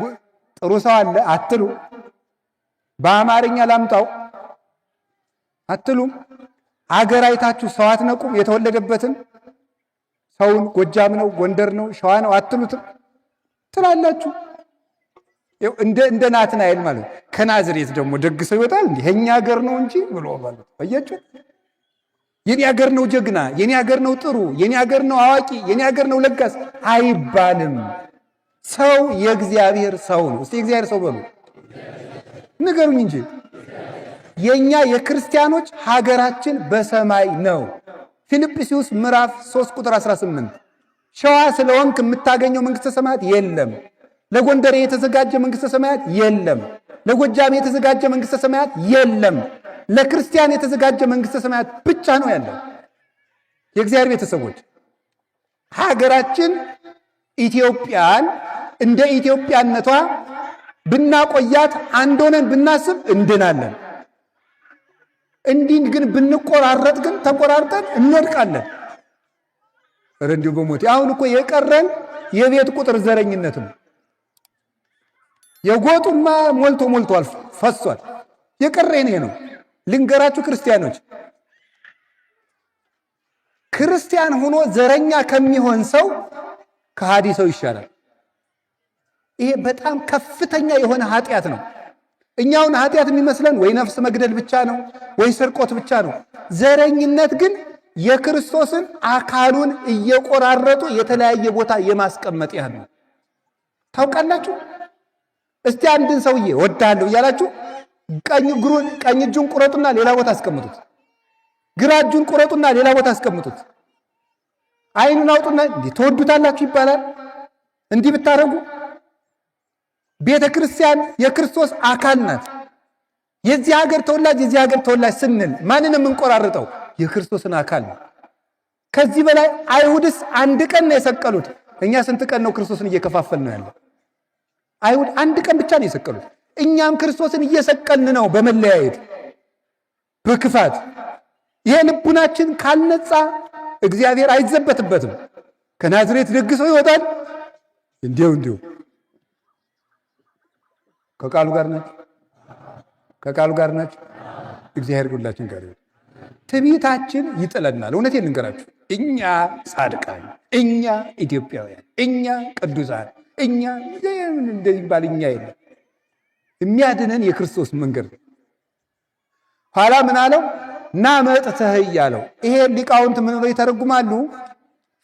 ጥሩ ሰው አለ አትሉ? በአማርኛ ላምጣው አትሉም? አገር አይታችሁ ሰው አትነቁም? የተወለደበትን ሰውን ጎጃም ነው ጎንደር ነው ሸዋ ነው አትሉትም? ትላላችሁ። እንደ ናትናኤል ማለት ከናዝሬት ደግሞ ደግ ሰው ይወጣል እንዴ? የኛ ሀገር ነው እንጂ ብሎ ማለት አያችሁ። የኔ ሀገር ነው ጀግና፣ የኔ ሀገር ነው ጥሩ፣ የኔ ሀገር ነው አዋቂ፣ የኔ ሀገር ነው ለጋስ አይባልም። ሰው የእግዚአብሔር ሰው ነው። እስቲ የእግዚአብሔር ሰው በሉ ንገሩኝ እንጂ። የኛ የክርስቲያኖች ሀገራችን በሰማይ ነው። ፊልጵስዩስ ምዕራፍ 3 ቁጥር 18 ሸዋ ስለሆንክ የምታገኘው መንግስተ ሰማያት የለም። ለጎንደሬ የተዘጋጀ መንግስተ ሰማያት የለም። ለጎጃሜ የተዘጋጀ መንግስተ ሰማያት የለም። ለክርስቲያን የተዘጋጀ መንግስተ ሰማያት ብቻ ነው ያለው። የእግዚአብሔር ቤተሰቦች ሀገራችን ኢትዮጵያን እንደ ኢትዮጵያነቷ ብናቆያት አንድ ሆነን ብናስብ እንድናለን። እንዲህ ግን ብንቆራረጥ ግን ተቆራርጠን እንወድቃለን። ኧረ እንዲሁ በሞት አሁን እኮ የቀረን የቤት ቁጥር ዘረኝነት ነው። የጎጡማ ሞልቶ ፈሷል። የቀረን ይሄ ነው። ልንገራችሁ ክርስቲያኖች፣ ክርስቲያን ሆኖ ዘረኛ ከሚሆን ሰው ከሃዲ ሰው ይሻላል። ይሄ በጣም ከፍተኛ የሆነ ኃጢአት ነው። እኛውን ኃጢአት የሚመስለን ወይ ነፍስ መግደል ብቻ ነው ወይ ስርቆት ብቻ ነው። ዘረኝነት ግን የክርስቶስን አካሉን እየቆራረጡ የተለያየ ቦታ የማስቀመጥ ያህል ነው። ታውቃላችሁ? እስቲ አንድን ሰውዬ ወዳለሁ እያላችሁ ቀኝ እጁን ቁረጡና ሌላ ቦታ አስቀምጡት። ግራ እጁን ቁረጡና ሌላ ቦታ አስቀምጡት። አይኑን አውጡና እንዲህ ትወዱታላችሁ ይባላል። እንዲህ ብታረጉ ቤተ ክርስቲያን የክርስቶስ አካል ናት። የዚህ ሀገር ተወላጅ ስንል ማንን የምንቆራርጠው? የክርስቶስን አካል ነው። ከዚህ በላይ አይሁድስ አንድ ቀን ነው የሰቀሉት። እኛ ስንት ቀን ነው ክርስቶስን እየከፋፈል ነው ያለው? አይሁድ አንድ ቀን ብቻ ነው የሰቀሉት። እኛም ክርስቶስን እየሰቀልን ነው በመለያየት በክፋት። ይሄ ልቡናችን ካልነጻ እግዚአብሔር አይዘበትበትም። ከናዝሬት ደግ ሰው ይወጣል። እንዲሁ ከቃሉ ጋር ናቸው። እግዚአብሔር ሁላችን ጋር ይሁን። ትዕቢታችን ይጥለናል። እውነቴን ልንገራችሁ፣ እኛ ጻድቃን፣ እኛ ኢትዮጵያውያን፣ እኛ ቅዱሳን፣ እኛ እንደዚህ ባል እኛ የለም። የሚያድነን የክርስቶስ መንገድ ነው። ኋላ ምን አለው? ና መጥተህ እያለው። ይሄ ሊቃውንት ምን ብለው ይተረጉማሉ?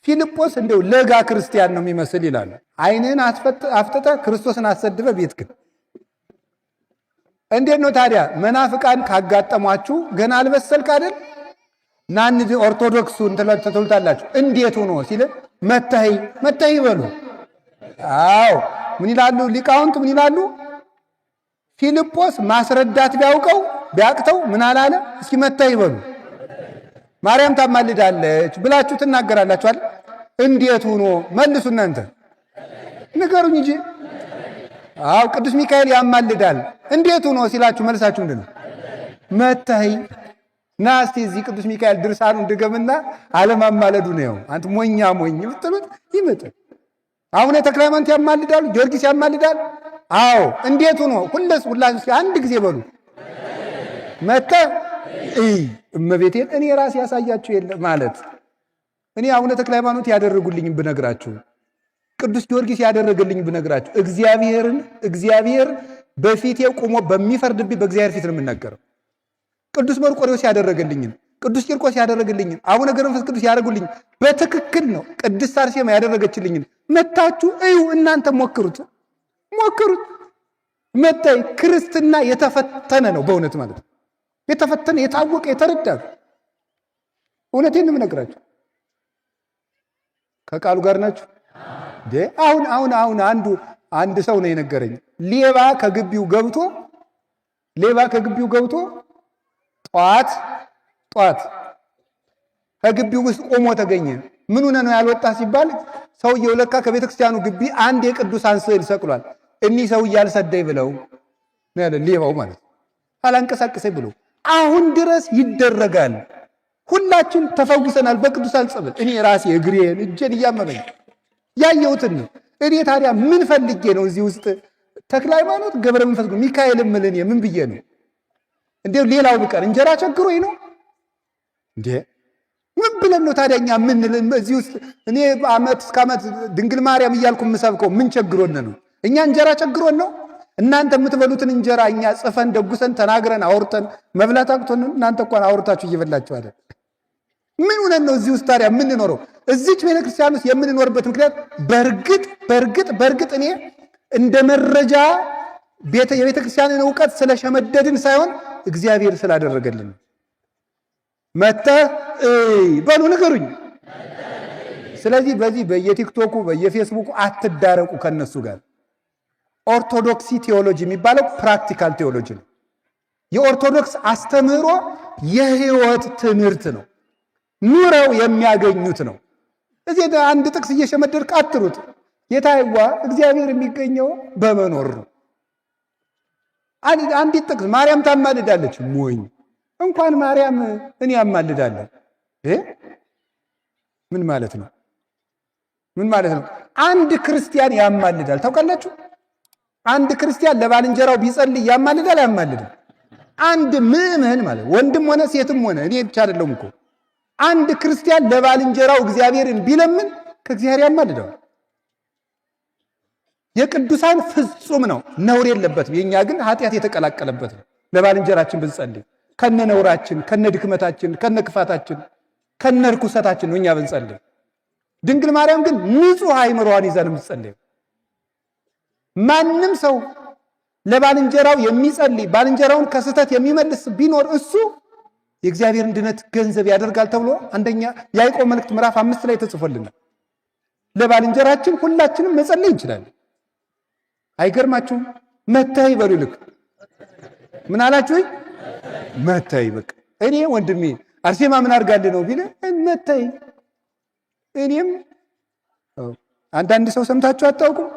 ፊልጶስ እንደው ለጋ ክርስቲያን ነው የሚመስል ይላሉ። ዓይንህን አፍጥጠህ ክርስቶስን አሰድበ ቤት ግን እንዴት ነው ታዲያ? መናፍቃን ካጋጠሟችሁ ገና አልበሰልክ አይደል? ናን ኦርቶዶክሱን ትሉታላችሁ። እንዴት ሆኖ ሲል መተህ ይበሉ። አዎ ምን ይላሉ ሊቃውንት? ምን ይላሉ? ፊልጶስ ማስረዳት ቢያውቀው ቢያቅተው ምን አላለ? እስኪ መተህ ይበሉ። ማርያም ታማልዳለች ብላችሁ ትናገራላችሁ አይደል? እንዴት ሆኖ መልሱ እናንተ ንገሩኝ እንጂ። አዎ ቅዱስ ሚካኤል ያማልዳል። እንዴት ሆኖ ሲላችሁ መልሳችሁ ምንድነው? መተህ ና እስቲ እዚህ ቅዱስ ሚካኤል ድርሳኑን ድገምና አለማማለዱ ነው አንተ ሞኛ ሞኝ ብትሉት ይመጣል። አቡነ ተክለ ሃይማኖት ያማልዳሉ፣ ጊዮርጊስ ያማልዳል። አዎ እንዴት ሆኖ ሁላችሁ አንድ ጊዜ በሉ መተህ እመቤቴን እኔ ራሴ ያሳያችሁ የለ ማለት እኔ አቡነ ተክለ ሃይማኖት ያደረጉልኝ ብነግራችሁ፣ ቅዱስ ጊዮርጊስ ያደረገልኝ ብነግራችሁ፣ እግዚአብሔር በፊቴ ቆሞ በሚፈርድብኝ በእግዚአብሔር ፊት ነው የምናገረው። ቅዱስ መርቆሬዎስ ያደረገልኝን፣ ቅዱስ ቂርቆስ ያደረገልኝን፣ አቡነ ገብረ መንፈስ ቅዱስ ያደረጉልኝ በትክክል ነው። ቅድስት አርሴማ ያደረገችልኝን መታችሁ እዩ። እናንተ ሞክሩት። መታይ ክርስትና የተፈተነ ነው በእውነት ማለት ነው። የተፈተነ የታወቀ የተረዳ እውነቴን የምነግራችሁ። ከቃሉ ጋር ናችሁ። አሁን አንድ ሰው ነው የነገረኝ። ሌባ ከግቢው ገብቶ ጧት ከግቢው ውስጥ ቆሞ ተገኘ። ምን ሆነ ነው ያልወጣ ሲባል ሰውየው ለካ ከቤተ ክርስቲያኑ ግቢ አንድ የቅዱሳን ስዕል ሰቅሏል። እኒህ ሰው እያልሰደይ ብለው ያለ ሌባው ማለት አላንቀሳቀሰኝ ብሎ አሁን ድረስ ይደረጋል። ሁላችን ተፈውሰናል በቅዱሳን ጸበል። እኔ ራሴ እግሬን እጄን እያመመኝ ያየሁትን ነው። እኔ ታዲያ ምን ፈልጌ ነው እዚህ ውስጥ ተክለ ሃይማኖት ገብረ መንፈስ ሚካኤል ምልን ምን ብዬ ነው እንዴ? ሌላው ቢቀር እንጀራ ቸግሮኝ ነው እንዴ? ምን ብለን ነው ታዲያ እኛ ምን እዚህ ውስጥ እኔ ዓመት እስከ ዓመት ድንግል ማርያም እያልኩ የምሰብከው ምን ቸግሮን ነው? እኛ እንጀራ ቸግሮን ነው? እናንተ የምትበሉትን እንጀራ እኛ ጽፈን ደጉሰን ተናግረን አውርተን መብላት አቅቶን፣ እናንተ እንኳን አውርታችሁ እየበላችሁ አይደል? ምን ሆነን ነው እዚህ ውስጥ ታዲያ የምንኖረው? እዚች ቤተክርስቲያን ውስጥ የምንኖርበት ምክንያት በእርግጥ እኔ እንደ መረጃ የቤተክርስቲያንን እውቀት ስለሸመደድን ሳይሆን እግዚአብሔር ስላደረገልን። መተህ በሉ ንገሩኝ። ስለዚህ በዚህ በየቲክቶኩ በየፌስቡኩ አትዳረቁ ከነሱ ጋር። ኦርቶዶክሲ ቴዎሎጂ የሚባለው ፕራክቲካል ቴዎሎጂ ነው። የኦርቶዶክስ አስተምህሮ የህይወት ትምህርት ነው። ኑረው የሚያገኙት ነው። እዚህ አንድ ጥቅስ እየሸመደድክ አትሩት። ጌታዬዋ እግዚአብሔር የሚገኘው በመኖር ነው። አንዲት ጥቅስ ማርያም ታማልዳለች። ሞኝ እንኳን ማርያም እኔ ያማልዳለሁ። ምን ማለት ነው? አንድ ክርስቲያን ያማልዳል። ታውቃላችሁ? አንድ ክርስቲያን ለባልንጀራው ቢጸልይ ያማልዳል አያማልድም? አንድ ምእመን ማለት ወንድም ሆነ ሴትም ሆነ እኔ ብቻ አይደለም እኮ አንድ ክርስቲያን ለባልንጀራው እግዚአብሔርን ቢለምን ከእግዚአብሔር ያማልደዋል። የቅዱሳን ፍጹም ነው፣ ነውር የለበትም። የኛ ግን ኃጢአት የተቀላቀለበት ነው። ለባልንጀራችን ብንጸልይ ከነ ነውራችን፣ ከነ ድክመታችን፣ ከነ ክፋታችን፣ ከነ ርኩሰታችን ነው እኛ ብንጸልይ። ድንግል ማርያም ግን ንጹሕ አእምሮዋን ይዘን የምትጸልየው። ማንም ሰው ለባልንጀራው የሚጸልይ ባልንጀራውን ከስህተት የሚመልስ ቢኖር እሱ የእግዚአብሔርን ድነት ገንዘብ ያደርጋል ተብሎ አንደኛ ያዕቆብ መልእክት ምዕራፍ 5 ላይ ተጽፎልናል። ለባልንጀራችን ሁላችንም መጸለይ እንችላለን። አይገርማችሁም? መተይ በሉ። ልክ ምን አላችሁ? መተይ። በቃ እኔ ወንድሜ አርሴማ ምን አድርጋልህ ነው ቢል መተይ። እኔም አንዳንድ ሰው ሰምታችሁ አታውቁም?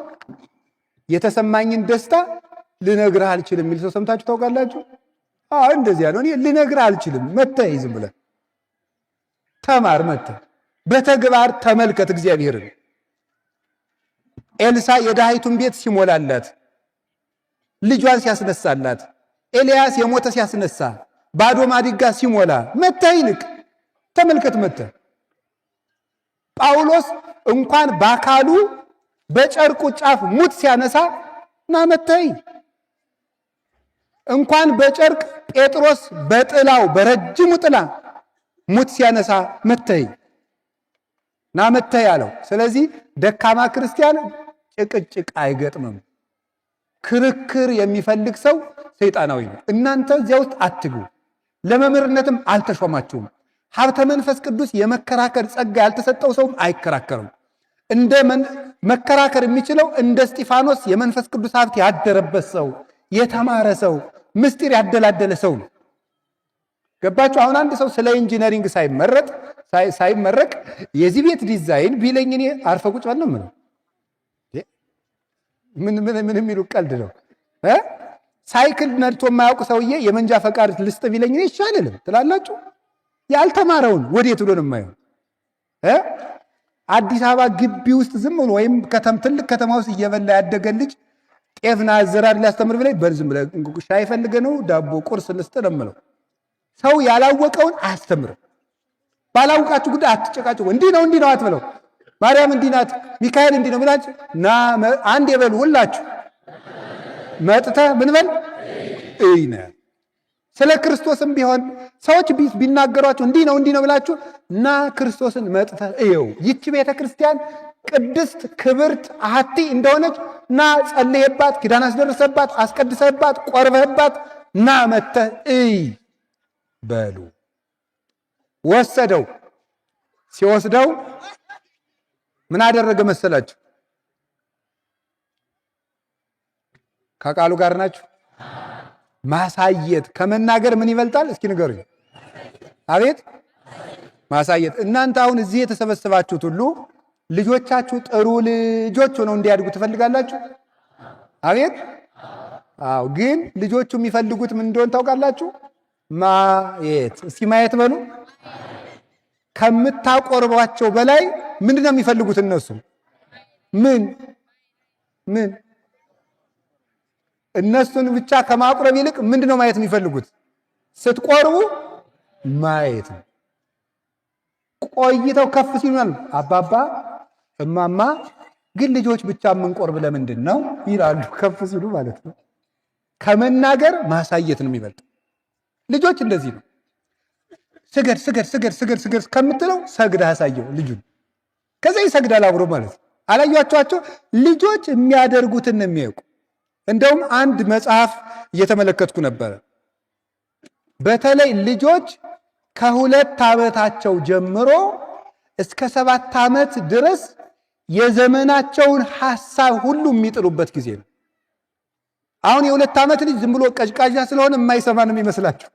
የተሰማኝን ደስታ ልነግርህ አልችልም የሚል ሰው ሰምታችሁ ታውቃላችሁ? እንደዚያ ነው። እኔ ልነግርህ አልችልም። መተይ፣ ዝም ብለህ ተማር። መተይ በተግባር ተመልከት እግዚአብሔርን። ኤልሳ የድሃይቱን ቤት ሲሞላላት፣ ልጇን ሲያስነሳላት፣ ኤልያስ የሞተ ሲያስነሳ፣ ባዶ ማዲጋ ሲሞላ መተህ ይልቅ ተመልከት። መተህ ጳውሎስ እንኳን በአካሉ በጨርቁ ጫፍ ሙት ሲያነሳ ና መተህ። እንኳን በጨርቅ ጴጥሮስ በጥላው በረጅሙ ጥላ ሙት ሲያነሳ መተህ ና መተህ ያለው። ስለዚህ ደካማ ክርስቲያን ጭቅጭቅ አይገጥምም። ክርክር የሚፈልግ ሰው ሰይጣናዊ ነው። እናንተ እዚያ ውስጥ አትግቡ። ለመምህርነትም አልተሾማችሁም። ሀብተ መንፈስ ቅዱስ የመከራከር ጸጋ ያልተሰጠው ሰውም አይከራከርም። መከራከር የሚችለው እንደ እስጢፋኖስ የመንፈስ ቅዱስ ሀብት ያደረበት ሰው፣ የተማረ ሰው፣ ምስጢር ያደላደለ ሰው ነው። ገባችሁ? አሁን አንድ ሰው ስለ ኢንጂነሪንግ ሳይመረቅ የዚህ ቤት ዲዛይን ቢለኝ እኔ አርፈ ቁጭ በል ነው የምለው። ምን የሚሉ ቀልድ ነው? ሳይክል ነድቶ የማያውቅ ሰውዬ የመንጃ ፈቃድ ልስጥ ቢለኝ እኔ ይሻልልም ትላላችሁ? ያልተማረውን ወዴት ብሎ ነው የማየው? አዲስ አበባ ግቢ ውስጥ ዝም ብሎ ወይም ትልቅ ከተማ ውስጥ እየበላ ያደገ ልጅ ጤፍና አዘራር ሊያስተምር ብለኝ በዝም ብለህ ሻይ ፈልገህ ነው ዳቦ ቁርስ ልስጥ ነው የምለው። ሰው ያላወቀውን አያስተምርም። ባላውቃችሁ ጉዳይ አትጨቃጭቁ። እንዲህ ነው አትበለው። ማርያም እንዲህ ናት፣ ሚካኤል እንዲህ ነው ብላችሁ አንድ የበሉ ሁላችሁ መጥተህ ምን በል እይነ ስለ ክርስቶስም ቢሆን ሰዎች ቢናገሯችሁ እንዲህ ነው ብላችሁ እና ክርስቶስን መጥተህ እየው። ይቺ ቤተ ክርስቲያን ቅድስት ክብርት አሐቲ እንደሆነች እና ጸልየባት፣ ኪዳን አስደርሰባት፣ አስቀድሰባት፣ ቆርበህባት እና መጥተህ እይ በሉ። ወሰደው። ሲወስደው ምን አደረገ መሰላችሁ? ከቃሉ ጋር ናችሁ? ማሳየት ከመናገር ምን ይበልጣል? እስኪ ንገሩኝ። አቤት ማሳየት። እናንተ አሁን እዚህ የተሰበሰባችሁት ሁሉ ልጆቻችሁ ጥሩ ልጆች ሆነው እንዲያድጉ ትፈልጋላችሁ? አቤት አዎ። ግን ልጆቹ የሚፈልጉት ምን እንደሆነ ታውቃላችሁ? ማየት። እስኪ ማየት በሉ። ከምታቆርቧቸው በላይ ምንድን ነው የሚፈልጉት እነሱ? ምን እነሱን ብቻ ከማቁረብ ይልቅ ምንድን ነው ማየት የሚፈልጉት? ስትቆርቡ ማየት ነው። ቆይተው ከፍ ሲሉናል አባባ እማማ ግን ልጆች ብቻ የምንቆርብ ለምንድን ነው ይላሉ። ከፍ ሲሉ ማለት ነው። ከመናገር ማሳየት ነው የሚበልጥ። ልጆች እንደዚህ ነው። ስገድ ከምትለው ሰግዳ አሳየው ልጁን። ከዛ ይሰግዳል አብሮ ማለት ነው። አላያችኋቸው? ልጆች የሚያደርጉትን ነው የሚያውቁ። እንደውም አንድ መጽሐፍ እየተመለከትኩ ነበረ። በተለይ ልጆች ከ2 ዓመታቸው ጀምሮ እስከ 7 ዓመት ድረስ የዘመናቸውን ሐሳብ ሁሉ የሚጥሉበት ጊዜ ነው። አሁን የ2 ዓመት ልጅ ዝም ብሎ ቀዥቃዣ ስለሆነ የማይሰማ ነው የሚመስላችሁ።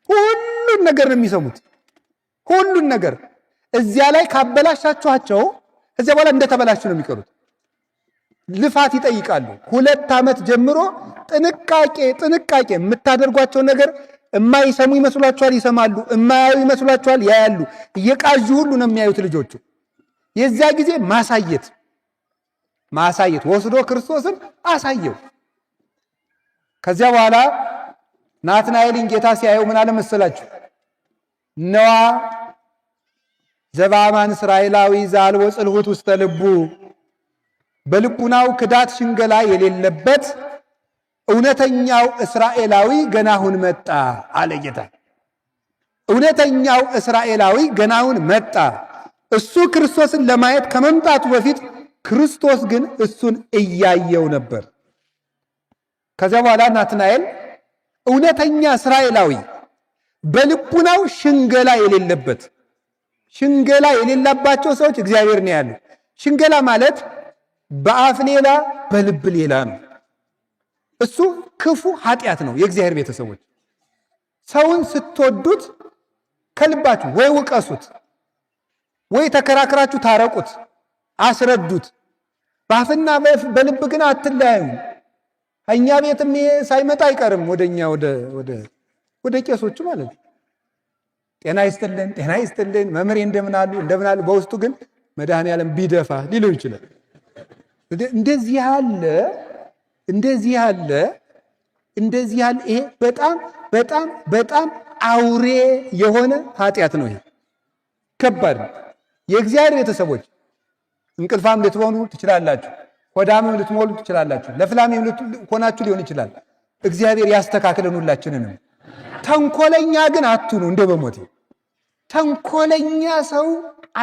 ሁሉን ነገር ነው የሚሰሙት። ሁሉን ነገር እዚያ ላይ ካበላሻችኋቸው እዚያ በኋላ እንደተበላችሁ ነው የሚቀሩት። ልፋት ይጠይቃሉ። 2 ዓመት ጀምሮ ጥንቃቄ የምታደርጓቸው ነገር የማይሰሙ ይመስሏችኋል፣ ይሰማሉ። የማያዩ ይመስሏችኋል፣ ያያሉ። እየቃዡ ሁሉ ነው የሚያዩት ልጆቹ። የዚያ ጊዜ ማሳየት ወስዶ ክርስቶስን አሳየው። ከዚያ በኋላ ናትናኤልን ጌታ ሲያየው ምን አለ መሰላችሁ? ነዋ ዘበአማን እስራኤላዊ ዘአልቦ ጽልሁት ውስተ ልቡ፣ በልቡናው ክዳት ሽንገላ የሌለበት እውነተኛው እስራኤላዊ ገናሁን መጣ አለ ጌታ። እውነተኛው እስራኤላዊ ገናሁን መጣ። እሱ ክርስቶስን ለማየት ከመምጣቱ በፊት ክርስቶስ ግን እሱን እያየው ነበር። ከዚያ በኋላ ናትናኤል እውነተኛ እስራኤላዊ በልቡናው ሽንገላ የሌለበት። ሽንገላ የሌላባቸው ሰዎች እግዚአብሔር ነው ያሉ። ሽንገላ ማለት በአፍ ሌላ በልብ ሌላ ነው። እሱ ክፉ ኃጢአት ነው። የእግዚአብሔር ቤተሰቦች ሰውን ስትወዱት ከልባችሁ ወይ ውቀሱት ወይ ተከራክራችሁ ታረቁት፣ አስረዱት። በአፍና በልብ ግን አትለያዩ። እኛ ቤትም ይሄ ሳይመጣ አይቀርም ወደኛ ወደ ቄሶቹ ማለት ነው። ጤና ይስጥልን መምህሬ እንደምን አሉ። በውስጡ ግን መድኃኔዓለም ቢደፋ ሊለው ይችላል። እንደዚህ ያለ ይሄ በጣም አውሬ የሆነ ኃጢአት ነው። ይሄ ከባድ ነው። የእግዚአብሔር ቤተሰቦች እንቅልፋም ልትሆኑ ትችላላችሁ፣ ሆዳምም ልትሞሉ ትችላላችሁ፣ ለፍላሜም ሆናችሁ ሊሆን ይችላል። እግዚአብሔር ያስተካክለን ሁላችንንም። ተንኮለኛ ግን አትሁኑ። እንደ በሞቴ ተንኮለኛ ሰው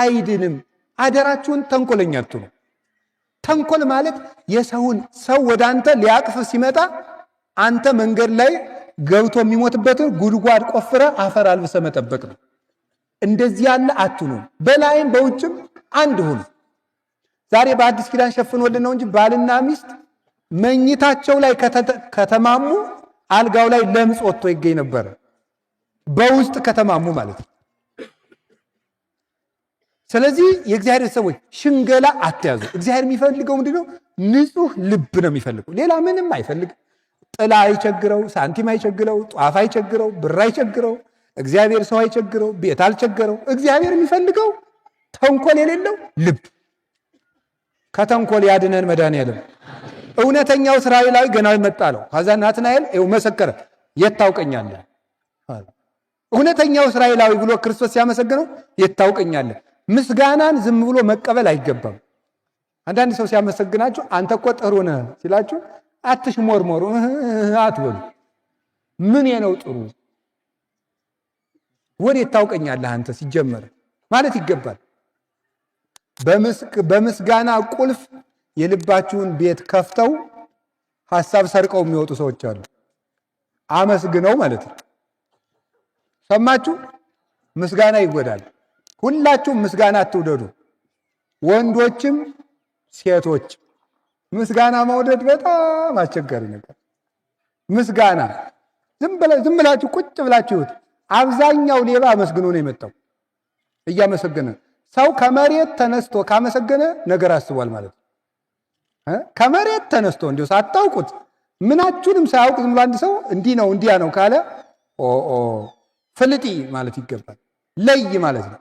አይድንም። አደራችሁን ተንኮለኛ አትሁኑ። ተንኮል ማለት የሰውን ሰው ወደ አንተ ሊያቅፍ ሲመጣ አንተ መንገድ ላይ ገብቶ የሚሞትበትን ጉድጓድ ቆፍረ አፈር አልብሰ መጠበቅ ነው። እንደዚህ ያለ አትሁኑ። በላይም በውጭም አንድ ሁኑ። ዛሬ በአዲስ ኪዳን ሸፍኖልን ነው እንጂ ባልና ሚስት መኝታቸው ላይ ከተማሙ አልጋው ላይ ለምጽ ወጥቶ ይገኝ ነበር። በውስጥ ከተማሙ ማለት ነው። ስለዚህ የእግዚአብሔር ሰዎች ሽንገላ አትያዙ። እግዚአብሔር የሚፈልገው ምንድነው? ንጹህ ልብ ነው የሚፈልገው። ሌላ ምንም አይፈልግም። ጥላ አይቸግረው፣ ሳንቲም አይቸግረው፣ ጧፍ አይቸግረው፣ ብር አይቸግረው፣ እግዚአብሔር ሰው አይቸግረው፣ ቤት አልቸገረው። እግዚአብሔር የሚፈልገው ተንኮል የሌለው ልብ። ከተንኮል ያድነን መድኃኒዓለም። እውነተኛው እስራኤላዊ ገና መጣ ነው። ከዛ ናትናኤል ይኸው መሰከረ፣ የት ታውቀኛለህ? እውነተኛው እስራኤላዊ ብሎ ክርስቶስ ሲያመሰግነው የት ታውቀኛለህ? ምስጋናን ዝም ብሎ መቀበል አይገባም። አንዳንድ ሰው ሲያመሰግናችሁ አንተ እኮ ጥሩ ነህ ሲላችሁ አትሽሞርሞሩ፣ አትበሉ። ምን ነው ጥሩ? ወዴት ታውቀኛለህ አንተ ሲጀመር ማለት ይገባል። በምስጋና ቁልፍ የልባችሁን ቤት ከፍተው ሐሳብ ሰርቀው የሚወጡ ሰዎች አሉ። አመስግነው ማለት ነው። ሰማችሁ? ምስጋና ይጎዳል። ሁላችሁም ምስጋና አትውደዱ፣ ወንዶችም ሴቶች። ምስጋና መውደድ በጣም አስቸጋሪ ነገር። ምስጋና ዝም ብላችሁ ቁጭ ብላችሁ ይሁት። አብዛኛው ሌባ አመስግኖ ነው የመጣው። እያመሰገነ ሰው ከመሬት ተነስቶ ካመሰገነ ነገር አስቧል ማለት ነው። ከመሬት ተነስቶ እንዲሁ ሳታውቁት ምናችሁንም ሳያውቅ ዝም ብሎ አንድ ሰው እንዲህ ነው እንዲያ ነው ካለ ፍልጢ ማለት ይገባል። ለይ ማለት ነው።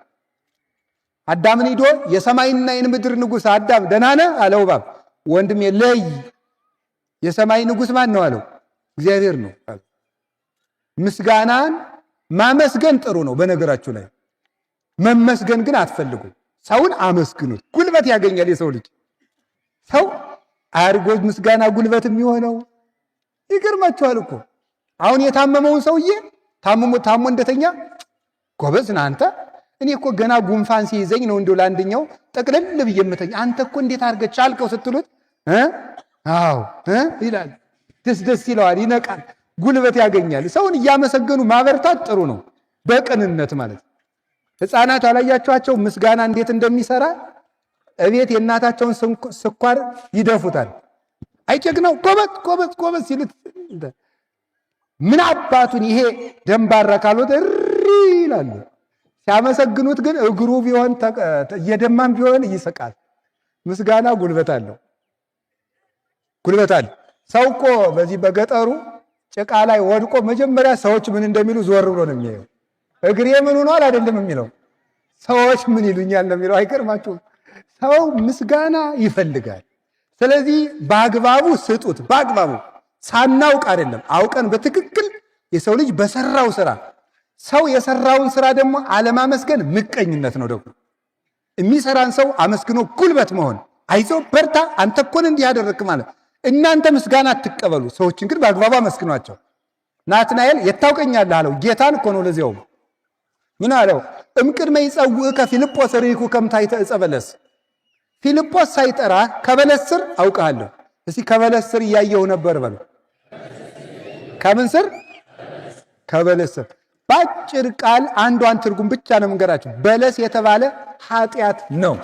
አዳምን ሂዶ የሰማይና የምድር ንጉሥ አዳም ደህና ነህ አለው እባብ። ወንድሜ ለይ፣ የሰማይ ንጉሥ ማን ነው አለው? እግዚአብሔር ነው። ምስጋናን ማመስገን ጥሩ ነው። በነገራችሁ ላይ መመስገን ግን አትፈልጉ። ሰውን አመስግኑት፣ ጉልበት ያገኛል የሰው ልጅ። ሰው አያርጎ ምስጋና ጉልበት የሚሆነው ይገርማችኋል እኮ። አሁን የታመመውን ሰውዬ ታሞ እንደተኛ ጎበዝ ነህ አንተ፣ እኔ እኮ ገና ጉንፋን ሲይዘኝ ነው እንደው ለአንደኛው ጠቅለል ብዬ የምተኛ፣ አንተ እኮ እንዴት አድርገህ ቻልከው ስትሉት አዎ ይላል። ደስ ይለዋል፣ ይነቃል፣ ጉልበት ያገኛል። ሰውን እያመሰገኑ ማበርታት ጥሩ ነው፣ በቅንነት ማለት። ሕፃናት አላያችኋቸው ምስጋና እንዴት እንደሚሰራ? እቤት የእናታቸውን ስኳር ይደፉታል። አይጨግነው ጎበዝ ሲሉት ምን አባቱን ይሄ ደንባራ ካልወጥ እሪ ይላሉ። ሲያመሰግኑት ግን እግሩ ቢሆን እየደማም ቢሆን ይስቃል። ምስጋና ጉልበት አለው። ሰው እኮ በዚህ በገጠሩ ጭቃ ላይ ወድቆ መጀመሪያ ሰዎች ምን እንደሚሉ ዞር ብሎ ነው የሚያየው። እግሬ ምን ሆኗል አይደለም የሚለው፣ ሰዎች ምን ይሉኛል ነው የሚለው። አይገርማችሁም? ሰው ምስጋና ይፈልጋል። ስለዚህ በአግባቡ ስጡት። በአግባቡ ሳናውቅ አይደለም፣ አውቀን በትክክል የሰው ልጅ በሰራው ስራ። ሰው የሰራውን ስራ ደግሞ አለማመስገን ምቀኝነት ነው። ደግሞ የሚሰራን ሰው አመስግኖ ጉልበት መሆን፣ አይዞ በርታ፣ አንተ እኮ እንዲህ ያደረግክ ማለት። እናንተ ምስጋና አትቀበሉ፣ ሰዎችን ግን በአግባቡ አመስግኗቸው። ናትናኤል የታውቀኛለህ አለው። ጌታን እኮ ነው። ለዚያው ምን አለው? እምቅድመ ይጸውዕከ ፊልጶስ ርኢኩ ከምታይተ ዕፀ በለስ። ፊልጶስ ሳይጠራ ከበለስ ስር አውቃለሁ። እስቲ ከበለስ ስር እያየሁ ነበር በሉ። ከምን ስር? ከበለስ ስር። በአጭር ቃል አንዷን ትርጉም ብቻ ነው የምንገራችሁ። በለስ የተባለ ኃጢአት ነው።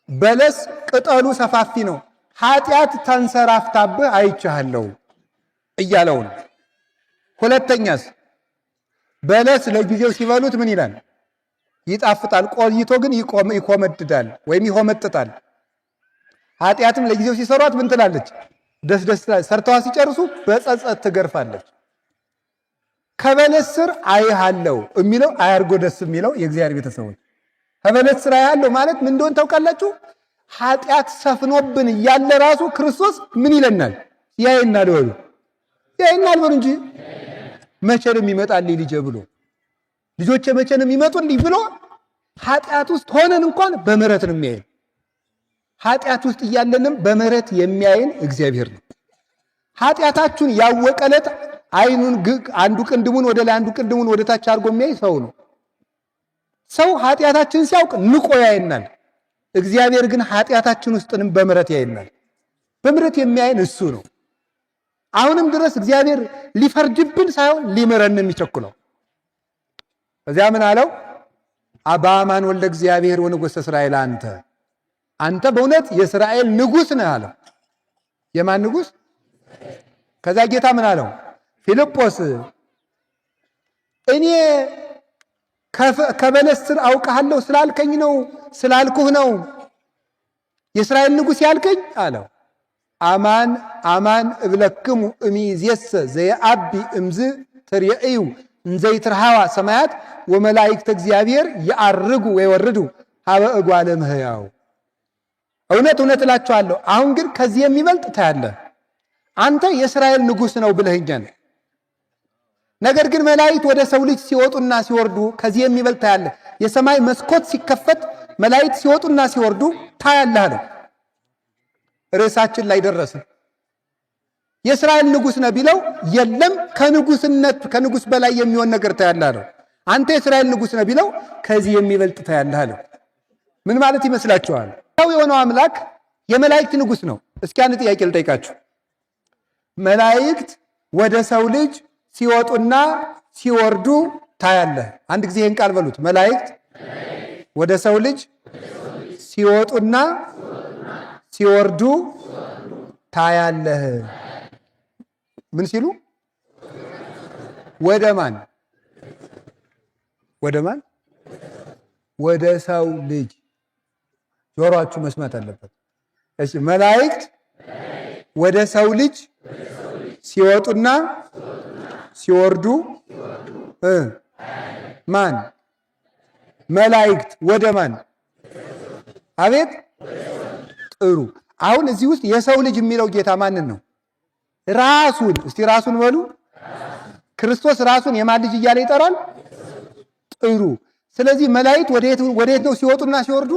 በለስ ቅጠሉ ሰፋፊ ነው። ኃጢአት ተንሰራፍታብህ አይቻለሁ እያለው ነው። ሁለተኛስ በለስ ለጊዜው ሲበሉት ምን ይላል? ይጣፍጣል። ቆይቶ ግን ይኮመድዳል ወይም ይሆመጥጣል። ኃጢአትም ለጊዜው ሲሰሯት ምን ትላለች? ደስ ትላለች። ሰርተዋ ሲጨርሱ በጸጸት ትገርፋለች። ከበለስ ስር አይሃለው የሚለው አያርጎ ደስ የሚለው የእግዚአብሔር ቤተሰቦች ከበለስ ስር አይሃለው ማለት ምን እንደሆነ ታውቃላችሁ? ኃጢአት ሰፍኖብን እያለ ራሱ ክርስቶስ ምን ይለናል? ያየናል በሉ፣ ያየናል በሉ እንጂ መቼ ነው የሚመጣልኝ ልጄ ብሎ ልጆቼ መቼ ነው የሚመጡልኝ ብሎ ኃጢአት ውስጥ ሆነን እንኳን በምህረት ነው የሚያየን። ኃጢአት ውስጥ እያለንም በምህረት የሚያየን እግዚአብሔር ነው። ኃጢአታችሁን ያወቀለት አይኑን አንዱ ቅንድሙን ወደ ላይ አንዱ ቅንድሙን ወደ ታች አድርጎ የሚያይ ሰው ነው። ሰው ኃጢአታችንን ሲያውቅ ንቆ ያየናል። እግዚአብሔር ግን ኃጢአታችን ውስጥንም በምህረት ያየናል። በምህረት የሚያየን እሱ ነው። አሁንም ድረስ እግዚአብሔር ሊፈርድብን ሳይሆን ሊምረን የሚቸኩለው። እዚያ ምን አለው? አባማን ወልደ እግዚአብሔር ወንጉሥ እስራኤል አንተ በእውነት የእስራኤል ንጉሥ ነህ አለው። የማን ንጉሥ? ከዛ ጌታ ምን አለው? ፊልጶስ እኔ ከበለስ ስር አውቃለሁ ስላልከኝ ነው ስላልኩህ ነው የእስራኤል ንጉሥ ያልከኝ አለው። አማን አማን እብለክሙ እምይእዜሰ ዘየዐቢ እምዝ ትርእዩ እንዘይትርሃዋ ሰማያት ወመላእክተ እግዚአብሔር ይዐርጉ ወይወርዱ ሀበ እጓለ እመሕያው። እውነት እውነት እላችኋለሁ አሁን ግን ከዚህ የሚበልጥ ታያለህ። አንተ የእስራኤል ንጉሥ ነው ብለኸኛል። ነገር ግን መላእክት ወደ ሰው ልጅ ሲወጡና ሲወርዱ ከዚህ የሚበልጥ ታያለህ። የሰማይ መስኮት ሲከፈት መላእክት ሲወጡና ሲወርዱ ታያለህ አለው። ርዕሳችን ላይ ደረስን። የእስራኤል ንጉሥ ነው ቢለው የለም ከንጉሥ በላይ የሚሆን ነገር ታያለህ አለው። አንተ የእስራኤል ንጉሥ ነው ቢለው ከዚህ የሚበልጥ ታያለህ አለው። ምን ማለት ይመስላችኋል? ሰው የሆነው አምላክ የመላእክት ንጉሥ ነው። እስኪ አንድ ጥያቄ ልጠይቃችሁ። መላእክት ወደ ሰው ልጅ ሲወጡና ሲወርዱ ታያለህ። አንድ ጊዜ ይህን ቃል በሉት። መላእክት ወደ ሰው ልጅ ሲወጡና ሲወርዱ ታያለህ። ምን ሲሉ? ወደ ማን? ወደ ማን? ወደ ሰው ልጅ። ጆሮአችሁ መስማት አለበት። እሺ፣ መላእክት ወደ ሰው ልጅ ሲወጡና ሲወርዱ ማን? መላእክት ወደ ማን? አቤት፣ ጥሩ። አሁን እዚህ ውስጥ የሰው ልጅ የሚለው ጌታ ማንን ነው? ራሱን። እስቲ ራሱን በሉ። ክርስቶስ ራሱን የማን ልጅ እያለ ይጠራል? ጥሩ። ስለዚህ መላእክት ወዴት ነው ሲወጡና ሲወርዱ?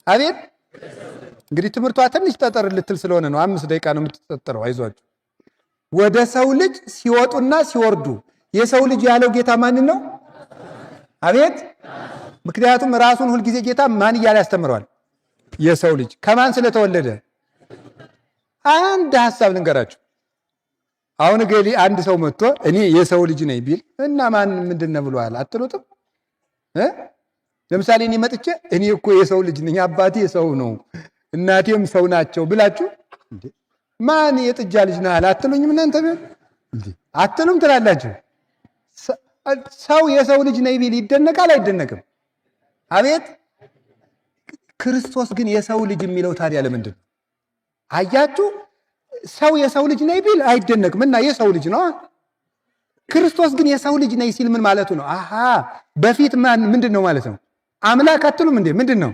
አቤት። እንግዲህ ትምህርቷ ትንሽ ጠጠር ልትል ስለሆነ ነው። 5 ደቂቃ ነው የምትጠጠረው። አይዟችሁ። ወደ ሰው ልጅ ሲወጡና ሲወርዱ የሰው ልጅ ያለው ጌታ ማንን ነው? አቤት። ምክንያቱም ራሱን ሁልጊዜ ጌታ ማን እያለ ያስተምረዋል? የሰው ልጅ። ከማን ስለተወለደ? አንድ ሐሳብ ልንገራችሁ። አሁን ገሊ አንድ ሰው መጥቶ እኔ የሰው ልጅ ነኝ ቢል እና ማን ምንድን ነው ብሏል አትሉትም? ለምሳሌ እኔ መጥቼ እኔ እኮ የሰው ልጅ ነኝ፣ አባቴ ሰው ነው፣ እናቴም ሰው ናቸው ብላችሁ ማን የጥጃ ልጅ ነህ አትሉኝም? እናንተ ቢሆን አትሉም ትላላችሁ። ሰው የሰው ልጅ ነኝ ቢል ይደነቃል አይደነቅም? አቤት። ክርስቶስ ግን የሰው ልጅ የሚለው ታዲያ ለምንድን ነው? አያችሁ፣ ሰው የሰው ልጅ ነኝ ቢል አይደነቅም እና የሰው ልጅ ነው። ክርስቶስ ግን የሰው ልጅ ነኝ ሲል ምን ማለቱ ነው? አሃ፣ በፊት ምንድን ነው ማለት ነው? አምላክ አትሉም እንዴ? ምንድን ነው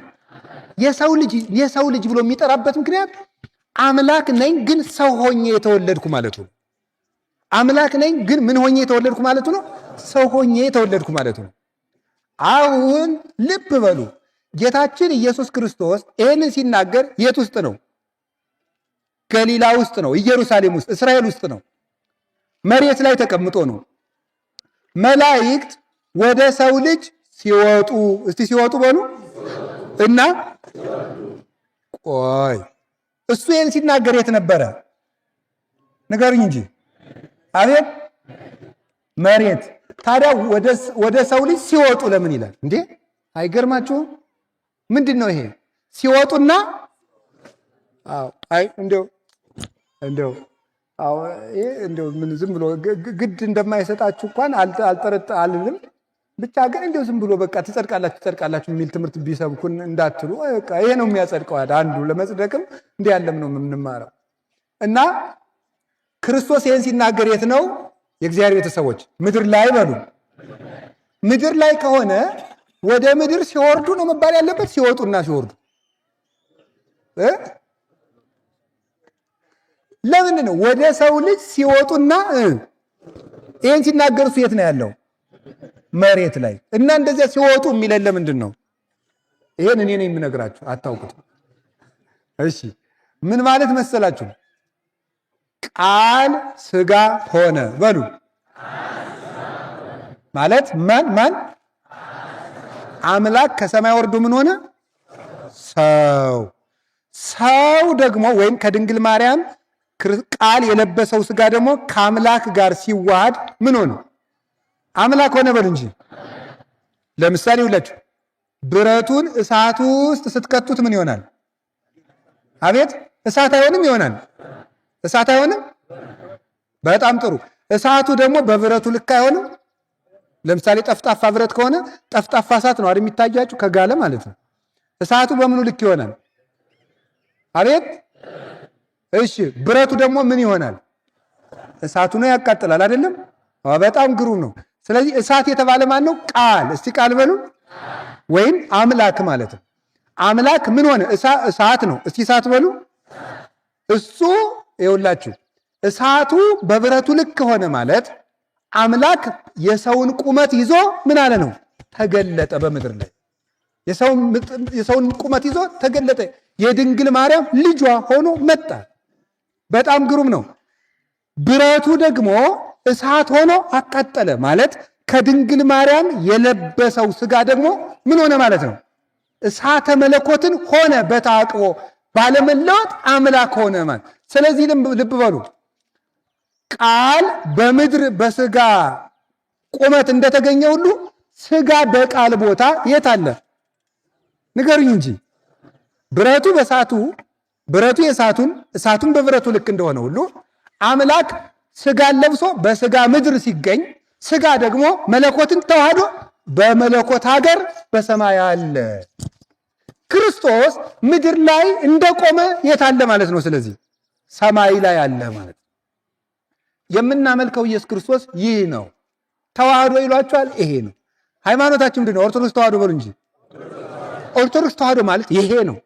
የሰው ልጅ ብሎ የሚጠራበት ምክንያት አምላክ ነኝ ግን ሰው ሆኜ የተወለድኩ ማለቱ ነው። አምላክ ነኝ ግን ምን ሆኜ የተወለድኩ ማለቱ ነው? ሰው ሆኜ የተወለድኩ ማለቱ ነው። አሁን ልብ በሉ፣ ጌታችን ኢየሱስ ክርስቶስ ይህንን ሲናገር የት ውስጥ ነው? ገሊላ ውስጥ ነው። ኢየሩሳሌም ውስጥ፣ እስራኤል ውስጥ ነው። መሬት ላይ ተቀምጦ ነው። መላእክት ወደ ሰው ልጅ ሲወጡ፣ እስቲ ሲወጡ በሉ እና ቆይ፣ እሱ ይህን ሲናገር የት ነበረ? ንገሩኝ እንጂ። አቤት፣ መሬት። ታዲያ ወደ ሰው ልጅ ሲወጡ ለምን ይላል እንዴ? አይገርማችሁም? ምንድን ነው ይሄ? ሲወጡና አይ እንደው ምን ዝም ብሎ ግድ እንደማይሰጣችሁ እንኳን አልልም። ብቻ ግን እንደው ዝም ብሎ በቃ ትጸድቃላችሁ የሚል ትምህርት ቢሰብኩን እንዳትሉ። በቃ ይሄ ነው የሚያጸድቀው። አንዱ ለመጽደቅም እንዲህ ያለም ነው የምንማረው። እና ክርስቶስ ይህን ሲናገር የት ነው? የእግዚአብሔር ቤተሰቦች ምድር ላይ በሉ። ምድር ላይ ከሆነ ወደ ምድር ሲወርዱ ነው መባል ያለበት፣ ሲወጡና ሲወርዱ። ለምን ነው ወደ ሰው ልጅ ሲወጡና? ይህን ሲናገር እሱ የት ነው ያለው? መሬት ላይ። እና እንደዚያ ሲወጡ የሚለን ለምንድን ነው? ይሄን እኔ ነኝ የምነግራችሁ፣ አታውቁትም። እሺ፣ ምን ማለት መሰላችሁ? ቃል ሥጋ ሆነ በሉ ማለት ማን? አምላክ ከሰማይ ወርዶ ምን ሆነ? ሰው ደግሞ ወይም ከድንግል ማርያም ቃል የለበሰው ሥጋ ደግሞ ከአምላክ ጋር ሲዋሃድ ምን ሆነ? አምላክ ሆነ በሉ እንጂ። ለምሳሌ ሁላችሁ ብረቱን እሳቱ ውስጥ ስትከቱት ምን ይሆናል? አቤት፣ እሳት አይሆንም? ይሆናል። እሳት አይሆንም? በጣም ጥሩ። እሳቱ ደግሞ በብረቱ ልክ አይሆንም? ለምሳሌ ጠፍጣፋ ብረት ከሆነ ጠፍጣፋ እሳት ነው አይደል የሚታያችሁ ከጋለ ማለት ነው። እሳቱ በምኑ ልክ ይሆናል? አቤት እሺ፣ ብረቱ ደግሞ ምን ይሆናል? እሳቱ ነው ያቃጥላል አይደለም? በጣም ግሩም ነው። ስለዚህ እሳት የተባለ ማን ነው? ቃል። እስቲ ቃል በሉ። ወይም አምላክ ማለት ነው። አምላክ ምን ሆነ? እሳት ነው። እስቲ እሳት በሉ። እሱ ይኸውላችሁ እሳቱ በብረቱ ልክ ሆነ ማለት አምላክ የሰውን ቁመት ይዞ ምን አለ ነው? ተገለጠ በምድር ላይ። የሰውን ቁመት ይዞ ተገለጠ። የድንግል ማርያም ልጇ ሆኖ መጣ። በጣም ግሩም ነው። ብረቱ ደግሞ እሳት ሆኖ አቃጠለ ማለት ከድንግል ማርያም የለበሰው ስጋ ደግሞ ምን ሆነ ማለት ነው? እሳተ መለኮትን ሆነ። በታቅቦ ባለመለወጥ አምላክ ሆነ ማለት። ስለዚህ ልብ በሉ፣ ቃል በምድር በስጋ ቁመት እንደተገኘ ሁሉ ስጋ በቃል ቦታ የት አለ? ንገሩኝ እንጂ። ብረቱ በእሳቱ ብረቱ እሳቱን በብረቱ ልክ እንደሆነ ሁሉ አምላክ ስጋን ለብሶ በስጋ ምድር ሲገኝ ስጋ ደግሞ መለኮትን ተዋህዶ በመለኮት ሀገር በሰማይ አለ። ክርስቶስ ምድር ላይ እንደቆመ የት አለ ማለት ነው? ስለዚህ ሰማይ ላይ አለ ማለት ነው። የምናመልከው ኢየሱስ ክርስቶስ ይህ ነው። ተዋህዶ ይሏቸዋል። ይሄ ነው ሃይማኖታችን። ምንድን ነው? ኦርቶዶክስ ተዋህዶ በሉ እንጂ። ኦርቶዶክስ ተዋህዶ ማለት ይሄ ነው።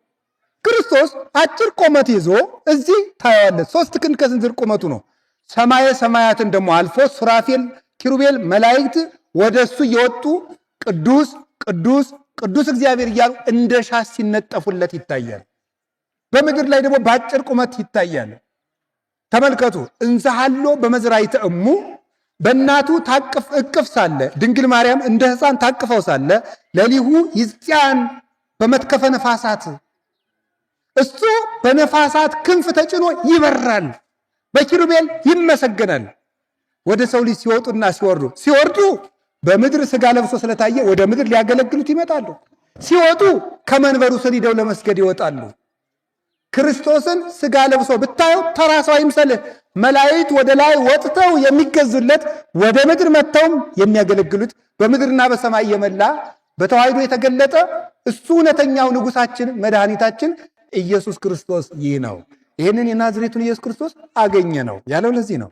ክርስቶስ አጭር ቁመት ይዞ እዚህ ታያለ። 3 ክንድ ከስንዝር ቁመቱ ነው። ሰማየ ሰማያትን ደግሞ አልፎ ሱራፌል፣ ኪሩቤል፣ መላእክት ወደ እሱ እየወጡ ቅዱስ ቅዱስ ቅዱስ እግዚአብሔር እያሉ እንደ ሻስ ሲነጠፉለት ይታያል። በምድር ላይ ደግሞ በአጭር ቁመት ይታያል። ተመልከቱ። እንዘሃሎ በመዝራዕተ እሙ በእናቱ ታቅፍ እቅፍ ሳለ ድንግል ማርያም እንደ ሕፃን ታቅፈው ሳለ ለሊሁ ይጽያን በመትከፈ ነፋሳት እሱ በነፋሳት ክንፍ ተጭኖ ይበራል፣ በኪሩቤል ይመሰገናል። ወደ ሰው ልጅ ሲወጡና ሲወርዱ በምድር ስጋ ለብሶ ስለታየ ወደ ምድር ሊያገለግሉት ይመጣሉ። ሲወጡ ከመንበሩ ስር ሄደው ለመስገድ ይወጣሉ። ክርስቶስን ስጋ ለብሶ ብታየው ተራ ሰው አይምሰልህ። መላእክት ወደ ላይ ወጥተው የሚገዙለት፣ ወደ ምድር መጥተውም የሚያገለግሉት፣ በምድርና በሰማይ የመላ በተዋሕዶ የተገለጠ እሱ እውነተኛው ንጉሳችን መድኃኒታችን ኢየሱስ ክርስቶስ ይህ ነው። ይህንን የናዝሬቱን ኢየሱስ ክርስቶስ አገኘ ነው ያለው። ለዚህ ነው።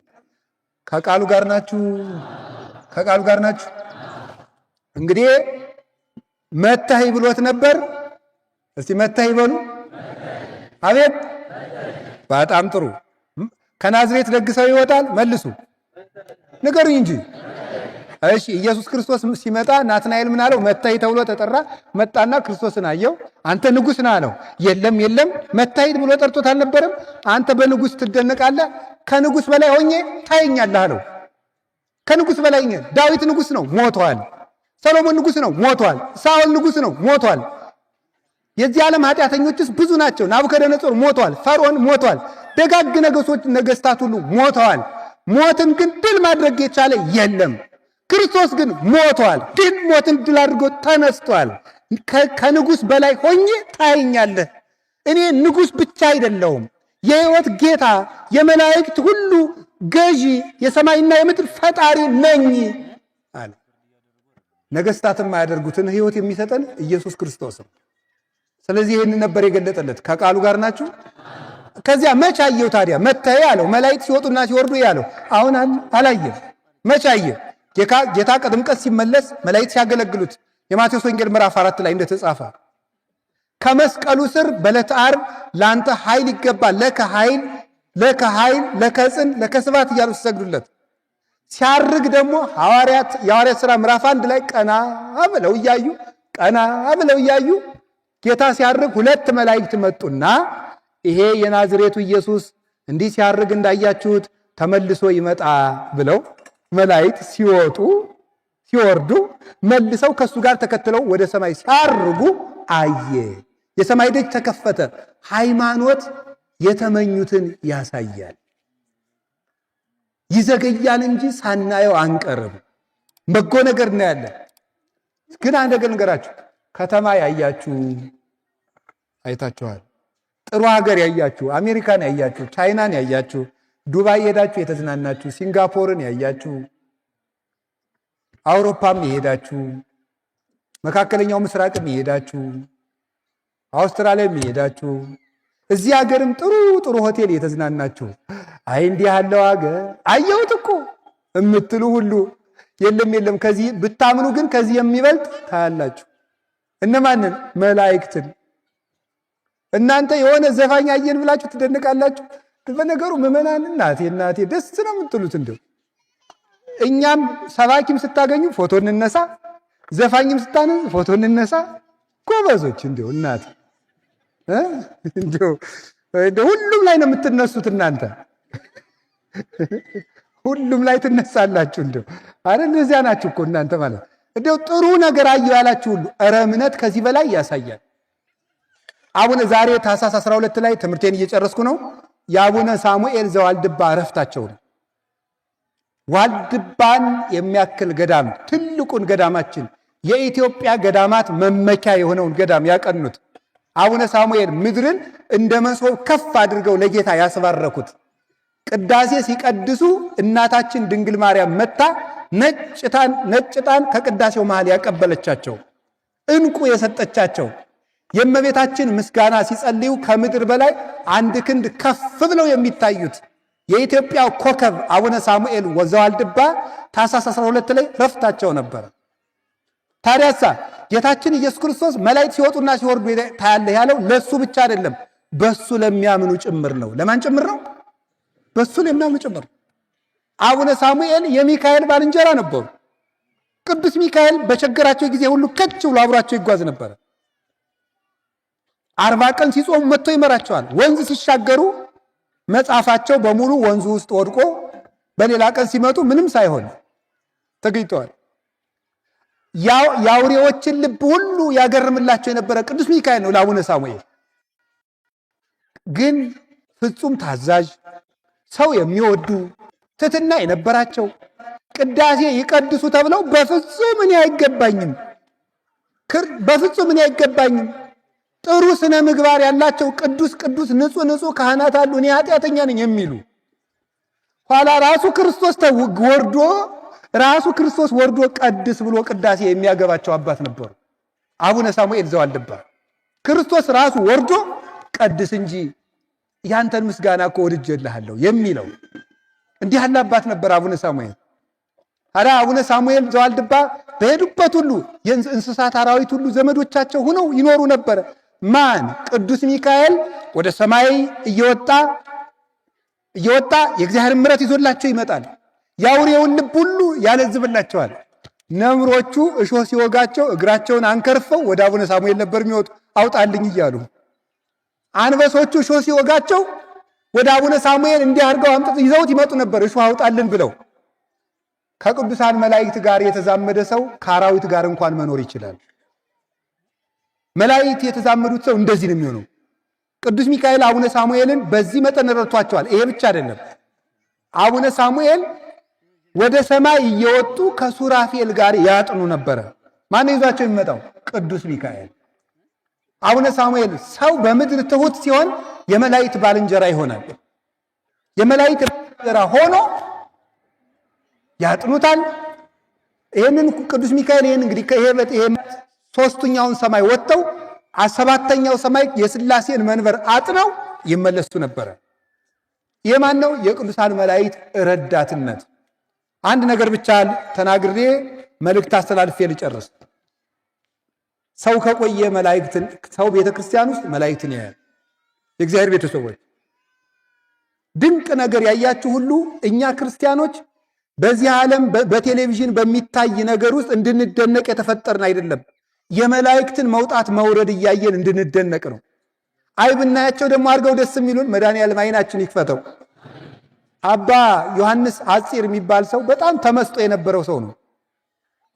ከቃሉ ጋር ናችሁ? ከቃሉ ጋር ናችሁ? እንግዲህ መታህ ብሎት ነበር። እስቲ መታህ በሉ። አቤት! በጣም ጥሩ። ከናዝሬት ደግ ሰው ይወጣል? መልሱ፣ ንገሩኝ እንጂ። እሺ፣ ኢየሱስ ክርስቶስ ሲመጣ ናትናኤል ምን አለው? መታህ ተብሎ ተጠራ። መጣና ክርስቶስን አየው። አንተ ንጉሥ ነህ አለው። የለም መታህ ብሎ ጠርቶት አልነበረም? አንተ በንጉሥ ትደነቃለህ፣ ከንጉሥ በላይ ሆኜ ታየኛለህ አለው። ከንጉሥ በላይ ዳዊት ንጉሥ ነው፣ ሞቷል። ሰሎሞን ንጉሥ ነው፣ ሞቷል። ሳኦል ንጉሥ ነው፣ ሞቷል። የዚህ ዓለም ኃጢአተኞችስ ብዙ ናቸው። ናቡከደነጾር ሞቷል። ፈርዖን ሞቷል። ደጋግ ነገሥታት ሁሉ ሞተዋል። ሞትን ግን ድል ማድረግ የቻለ የለም። ክርስቶስ ግን ሞቷል። ሞትን ድል አድርጎ ተነስቷል። ከንጉሥ በላይ ሆኜ ታየኛለህ። እኔ ንጉሥ ብቻ አይደለሁም፣ የሕይወት ጌታ፣ የመላእክት ሁሉ ገዢ፣ የሰማይና የምድር ፈጣሪ ነኝ አለ። ነገሥታት የማያደርጉትን ሕይወት የሚሰጠን ኢየሱስ ክርስቶስ ነው። ስለዚህ ይህን ነበር የገለጠለት። ከቃሉ ጋር ናችሁ? ከዚያ መች አየው ታዲያ? መታየ አለው። መላእክት ሲወጡና ሲወርዱ ያለው አሁን አላየም። መች አየ? ጌታ ከጥምቀት ሲመለስ መላእክት ሲያገለግሉት የማቴዎስ ወንጌል ምዕራፍ 4 ላይ እንደተጻፈ ከመስቀሉ ስር በዕለተ ዓርብ ለአንተ ኃይል ይገባል፣ ለከ ኃይል ለከጽን ለከስባት እያሉ ሲሰግዱለት፣ ሲያርግ ደግሞ የሐዋርያት ሥራ ምዕራፍ 1 ላይ ቀና ብለው እያዩ ጌታ ሲያርግ 2 መላእክት መጡና ይሄ የናዝሬቱ ኢየሱስ እንዲህ ሲያርግ እንዳያችሁት ተመልሶ ይመጣ ብለው መላእክት ሲወርዱ መልሰው ከሱ ጋር ተከትለው ወደ ሰማይ ሲያርጉ አየ። የሰማይ ደጅ ተከፈተ። ሃይማኖት የተመኙትን ያሳያል። ይዘገያል እንጂ ሳናየው አንቀርም። በጎ ነገር እናያለን። ግን አንድ ነገር ንገራችሁ። ከተማ ያያችሁ አይታችኋል። ጥሩ ሀገር ያያችሁ፣ አሜሪካን ያያችሁ፣ ቻይናን ያያችሁ፣ ዱባይ ሄዳችሁ የተዝናናችሁ፣ ሲንጋፖርን ያያችሁ፣ አውሮፓም የሄዳችሁ፣ መካከለኛው ምስራቅም የሄዳችሁ፣ አውስትራሊያም የሄዳችሁ፣ እዚህ ሀገርም ጥሩ ጥሩ ሆቴል የተዝናናችሁ አይ እንዲህ ያለው ሀገር አየሁት እኮ የምትሉ ሁሉ የለም ከዚህ ብታምኑ ግን ከዚህ የሚበልጥ ታያላችሁ። እነማንን? መላእክትን። እናንተ የሆነ ዘፋኝ አየን ብላችሁ ትደነቃላችሁ። በነገሩ ምዕመናን እናቴ ደስ ነው የምትሉት። እንደው እኛም ሰባኪም ስታገኙ ፎቶ እንነሳ፣ ዘፋኝም ስታነሱ ፎቶ እንነሳ። ጎበዞች እንደው እናቴ እንደው ሁሉም ላይ ነው የምትነሱት እናንተ ሁሉም ላይ ትነሳላችሁ። እንደው አረ እነዚያ ናችሁ እኮ እናንተ ማለት እንደው ጥሩ ነገር አየሁ ያላችሁ ሁሉ ኧረ እምነት ከዚህ በላይ ያሳያል። አቡነ ዛሬ ታኅሳስ 12 ላይ ትምህርቴን እየጨረስኩ ነው። የአቡነ ሳሙኤል ዘዋልድባ ዕረፍታቸው ነው። ዋልድባን የሚያክል ገዳም ትልቁን ገዳማችን የኢትዮጵያ ገዳማት መመኪያ የሆነውን ገዳም ያቀኑት አቡነ ሳሙኤል ምድርን እንደ መሶብ ከፍ አድርገው ለጌታ ያስባረኩት ቅዳሴ ሲቀድሱ እናታችን ድንግል ማርያም መታ ነጭ ዕጣን ከቅዳሴው መሃል ያቀበለቻቸው ዕንቁ የሰጠቻቸው የእመቤታችን ምስጋና ሲጸልዩ ከምድር በላይ አንድ ክንድ ከፍ ብለው የሚታዩት የኢትዮጵያ ኮከብ አቡነ ሳሙኤል ዘዋልድባ ታኅሳስ 12 ላይ ዕረፍታቸው ነበር። ታዲያሳ ጌታችን ኢየሱስ ክርስቶስ መላእክት ሲወጡና ሲወርዱ ታያለህ ያለው ለሱ ብቻ አይደለም፣ በሱ ለሚያምኑ ጭምር ነው። ለማን ጭምር ነው? በሱ ለሚያምኑ ጭምር። አቡነ ሳሙኤል የሚካኤል ባልንጀራ ነበሩ። ቅዱስ ሚካኤል በቸገራቸው ጊዜ ሁሉ ከች ብሎ አብሯቸው ይጓዝ ነበር። 40 ቀን ሲጾሙ መጥቶ ይመራቸዋል። ወንዝ ሲሻገሩ መጽሐፋቸው በሙሉ ወንዙ ውስጥ ወድቆ በሌላ ቀን ሲመጡ ምንም ሳይሆን ተገኝተዋል። የአውሬዎችን ልብ ሁሉ ያገርምላቸው የነበረ ቅዱስ ሚካኤል ነው ለአቡነ ሳሙኤል። ግን ፍጹም ታዛዥ፣ ሰው የሚወዱ ትሕትና የነበራቸው ቅዳሴ ይቀድሱ ተብለው በፍጹም እኔ አይገባኝም፣ በፍጹም እኔ አይገባኝም ጥሩ ስነ ምግባር ያላቸው ቅዱስ ንጹህ ካህናት አሉ፣ እኔ ኃጢአተኛ ነኝ የሚሉ ኋላ ራሱ ክርስቶስ ወርዶ ቀድስ ብሎ ቅዳሴ የሚያገባቸው አባት ነበሩ አቡነ ሳሙኤል ዘዋልድባ። ክርስቶስ ራሱ ወርዶ ቀድስ እንጂ ያንተን ምስጋና እኮ ወድጄልሃለሁ የሚለው እንዲህ ያለ አባት ነበር አቡነ ሳሙኤል። ታዲያ አቡነ ሳሙኤል ዘዋልድባ በሄዱበት ሁሉ የእንስሳት አራዊት ሁሉ ዘመዶቻቸው ሆነው ይኖሩ ነበር። ማን? ቅዱስ ሚካኤል ወደ ሰማይ እየወጣ የእግዚአብሔር ምሕረት ይዞላቸው ይመጣል። የአውሬውን ልብ ሁሉ ያለዝብላቸዋል። ነምሮቹ እሾህ ሲወጋቸው እግራቸውን አንከርፈው ወደ አቡነ ሳሙኤል ነበር የሚወጡ አውጣልኝ እያሉ። አንበሶቹ እሾህ ሲወጋቸው ወደ አቡነ ሳሙኤል እንዲህ አድርገው አምጥተው ይዘውት ይመጡ ነበር እሾህ አውጣልን ብለው። ከቅዱሳን መላእክት ጋር የተዛመደ ሰው ከአራዊት ጋር እንኳን መኖር ይችላል። መላእክት የተዛመዱት ሰው እንደዚህ ነው የሚሆነው። ቅዱስ ሚካኤል አቡነ ሳሙኤልን በዚህ መጠን ረድቷቸዋል። ይሄ ብቻ አይደለም። አቡነ ሳሙኤል ወደ ሰማይ እየወጡ ከሱራፌል ጋር ያጥኑ ነበረ። ማን ይዟቸው የሚመጣው? ቅዱስ ሚካኤል። አቡነ ሳሙኤል ሰው በምድር ትሑት ሲሆን የመላእክት ባልንጀራ ይሆናል። የመላእክት ባልንጀራ ሆኖ ያጥኑታል። ይህንን ቅዱስ ሚካኤል እንግዲህ ይሄ ሶስተኛውን ሰማይ ወጥተው 7ኛው ሰማይ የሥላሴን መንበር አጥነው ይመለሱ ነበረ። ይህ ማን ነው? የቅዱሳን መላእክት ረዳትነት። አንድ ነገር ብቻ ተናግሬ መልእክት አስተላልፌ ልጨርስ። ሰው ከቆየ ሰው ቤተክርስቲያን ውስጥ መላእክትን ያያል። የእግዚአብሔር ቤተሰቦች ድንቅ ነገር ያያችሁ ሁሉ እኛ ክርስቲያኖች በዚህ ዓለም በቴሌቪዥን በሚታይ ነገር ውስጥ እንድንደነቅ የተፈጠርን አይደለም። የመላእክትን መውጣት መውረድ እያየን እንድንደነቅ ነው። አይ ብናያቸው ደግሞ አድርገው ደስ የሚሉን መድኃኔዓለም ዓይናችን ይክፈተው። አባ ዮሐንስ አፂር የሚባል ሰው በጣም ተመስጦ የነበረው ሰው ነው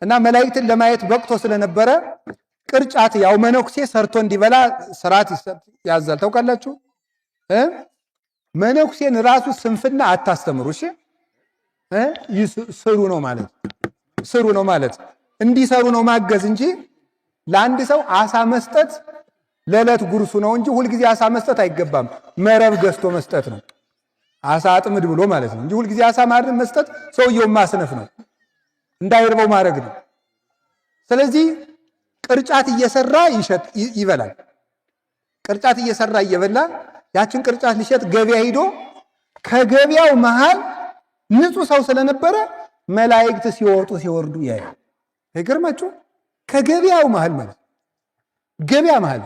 እና መላእክትን ለማየት በቅቶ ስለነበረ ቅርጫት ያው መነኩሴ ሰርቶ እንዲበላ ስርዓት ያዛል። ታውቃላችሁ? መነኩሴን ራሱ ስንፍና አታስተምሩ። እሺ ስሩ ነው ማለት እንዲሰሩ ነው ማገዝ እንጂ ለአንድ ሰው አሳ መስጠት ለዕለት ጉርሱ ነው እንጂ ሁልጊዜ አሳ መስጠት አይገባም። መረብ ገዝቶ መስጠት ነው። አሳ አጥምድ ብሎ ማለት ነው እንጂ ሁልጊዜ አሳ ማድረግ መስጠት ሰውየው ማስነፍ ነው። እንዳይርበው ማድረግ ነው። ስለዚህ ቅርጫት እየሰራ ይበላል። ቅርጫት እየሰራ እየበላ ያችን ቅርጫት ሊሸጥ ገበያ ሄዶ ከገበያው መሃል ንጹህ ሰው ስለነበረ መላእክት ሲወጡ ሲወርዱ ያያል። አይገርማችሁ? ከገበያው መሃል ማለት ገበያ መሃል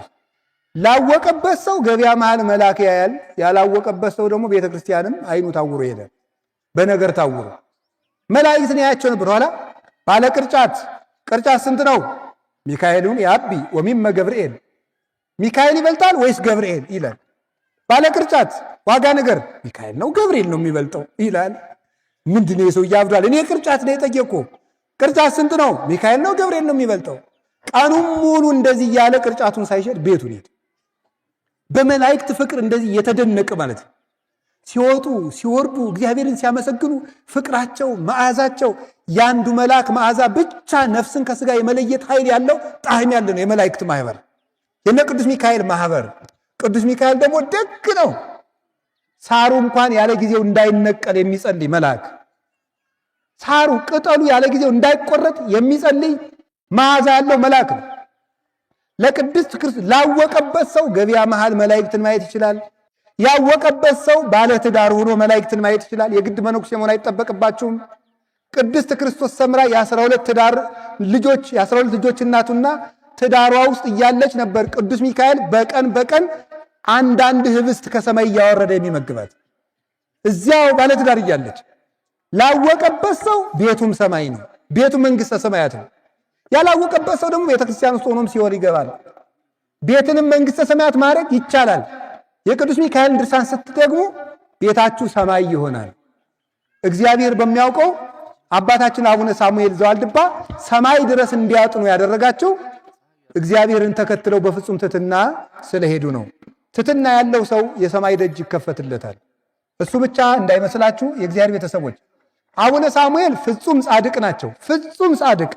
ላወቀበት ሰው ገበያ መሃል መልአክ ያያል። ያላወቀበት ሰው ደግሞ ቤተክርስቲያንም አይኑ ታውሮ ይሄዳል። በነገር ታውሮ መላእክትን ያያቸው ነበር። ኋላ ባለ ቅርጫት ስንት ነው? ሚካኤልን ያቢ ወሚመ ገብርኤል፣ ሚካኤል ይበልጣል ወይስ ገብርኤል ይላል። ባለ ቅርጫት ዋጋ ነገር ሚካኤል ነው ገብርኤል ነው የሚበልጠው ይላል። ምንድነው የሰው ያብዷል? እኔ ቅርጫት ነው የጠየቅኩ። ቅርጫት ስንት ነው? ሚካኤል ነው ገብርኤል ነው የሚበልጠው። ቀኑን ሙሉ እንደዚህ እያለ ቅርጫቱን ሳይሸጥ ቤቱን ሄደ። በመላእክት ፍቅር እንደዚህ የተደነቀ ማለት ነው። ሲወጡ ሲወርዱ እግዚአብሔርን ሲያመሰግኑ ፍቅራቸው፣ መዓዛቸው ያንዱ መልአክ መዓዛ ብቻ ነፍስን ከስጋ የመለየት ኃይል ያለው ጣዕም ያለ ነው የመላእክት ማህበር፣ የነ ቅዱስ ሚካኤል ማህበር። ቅዱስ ሚካኤል ደግሞ ደግ ነው። ሳሩ እንኳን ያለ ጊዜው እንዳይነቀል የሚጸልይ መልአክ፣ ሳሩ ቅጠሉ ያለ ጊዜው እንዳይቆረጥ የሚጸልይ መዓዛ ያለው መልአክ ነው። ለቅድስት ክርስቶስ ላወቀበት ሰው ገበያ መሃል መላእክትን ማየት ይችላል። ያወቀበት ሰው ባለ ትዳር ሆኖ መላእክትን ማየት ይችላል። የግድ መነኩሴ መሆን አይጠበቅባችሁም። ቅድስት ክርስቶስ ሰምራ የ12 ልጆች እናቱና ትዳሯ ውስጥ እያለች ነበር ቅዱስ ሚካኤል በቀን አንዳንድ ህብስት ከሰማይ እያወረደ የሚመግባት እዚያው ባለ ትዳር እያለች። ላወቀበት ሰው ቤቱም ሰማይ ነው፣ ቤቱ መንግሥተ ሰማያት ነው። ያላወቀበት ሰው ደግሞ ቤተክርስቲያን ውስጥ ሆኖም ሲኦል ይገባል። ቤትንም መንግሥተ ሰማያት ማድረግ ይቻላል። የቅዱስ ሚካኤልን ድርሳን ስትደግሙ ቤታችሁ ሰማይ ይሆናል። እግዚአብሔር በሚያውቀው አባታችን አቡነ ሳሙኤል ዘዋልድባ ሰማይ ድረስ እንዲያጥኑ ያደረጋቸው እግዚአብሔርን ተከትለው በፍጹም ትሕትና ስለሄዱ ነው። ትሕትና ያለው ሰው የሰማይ ደጅ ይከፈትለታል። እሱ ብቻ እንዳይመስላችሁ የእግዚአብሔር ቤተሰቦች፣ አቡነ ሳሙኤል ፍጹም ጻድቅ ናቸው። ፍጹም ጻድቅ።